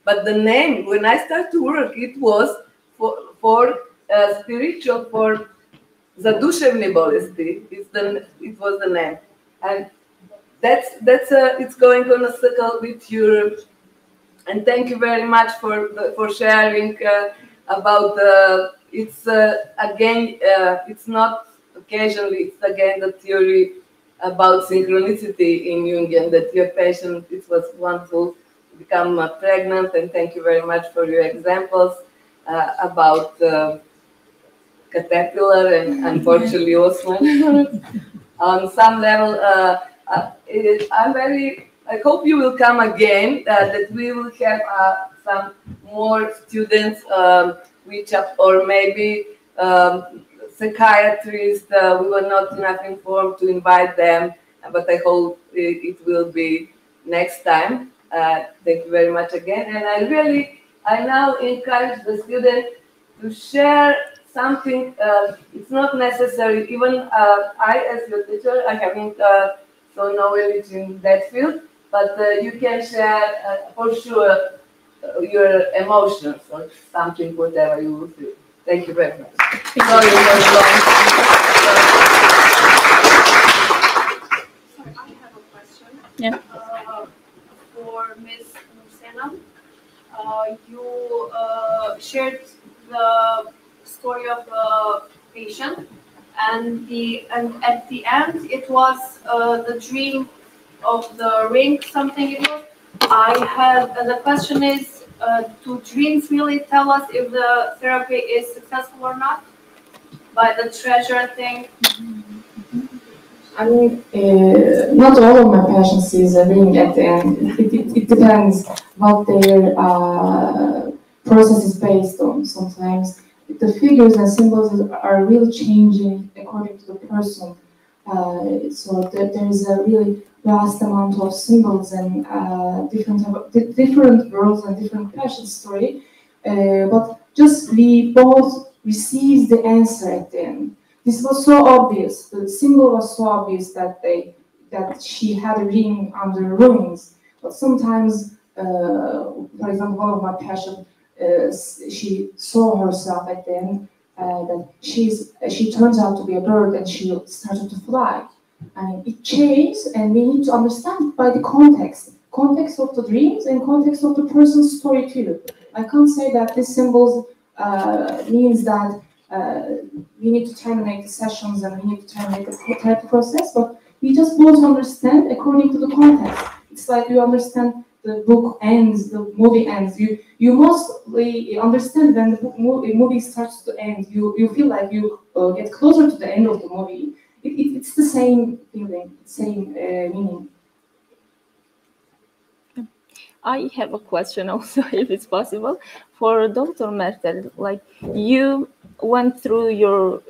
But the name, when I started to work, it was for spiritual, for Zadushevne bolesti. It was the name, and it's going on a circle with Europe. And thank you very much for sharing about the. It's again, it's not occasionally. It's again the theory about synchronicity in Jungian, that your patient, it was wonderful, become pregnant, and thank you very much for your examples about caterpillar and unfortunately Osman. On some level, I hope you will come again, that we will have some more students which or maybe psychiatrists, we were not enough informed to invite them, but I hope it will be next time. Thank you very much again. And I now encourage the students to share something. It's not necessary, even I as your teacher, I haven't so knowledge in that field, but you can share for sure your emotions or something, whatever you will feel. Thank you very much. Sorry for long. So I have a question. Yeah. For Ms. Nursena, you shared the story of the patient, and at the end it was the dream of the ring. Something it was. The question is. Do dreams really tell us if the therapy is successful or not? By the treasure thing? I mean, not all of my patients see a ring at the end. It depends what their process is based on. Sometimes the figures and symbols are really changing according to the person. So there is a really vast amount of symbols and different worlds and different passion story, but just we both received the answer at the end. This was so obvious. The symbol was so obvious that she had a ring under ruins. But sometimes, for example, one of my patients, she saw herself at the end that she turns out to be a bird and she started to fly. And it changed, and we need to understand by the context of the dreams and context of the person's story too. I can't say that this symbols means that we need to terminate the sessions and we need to terminate the therapy process, but we just both understand according to the context. It's like you understand the book ends, the movie ends. You mostly understand when the movie starts to end. You feel like you get closer to the end of the movie. It's the same feeling, same meaning. I have a question also, if it's possible, for Dr. Mertel. Like, you went through your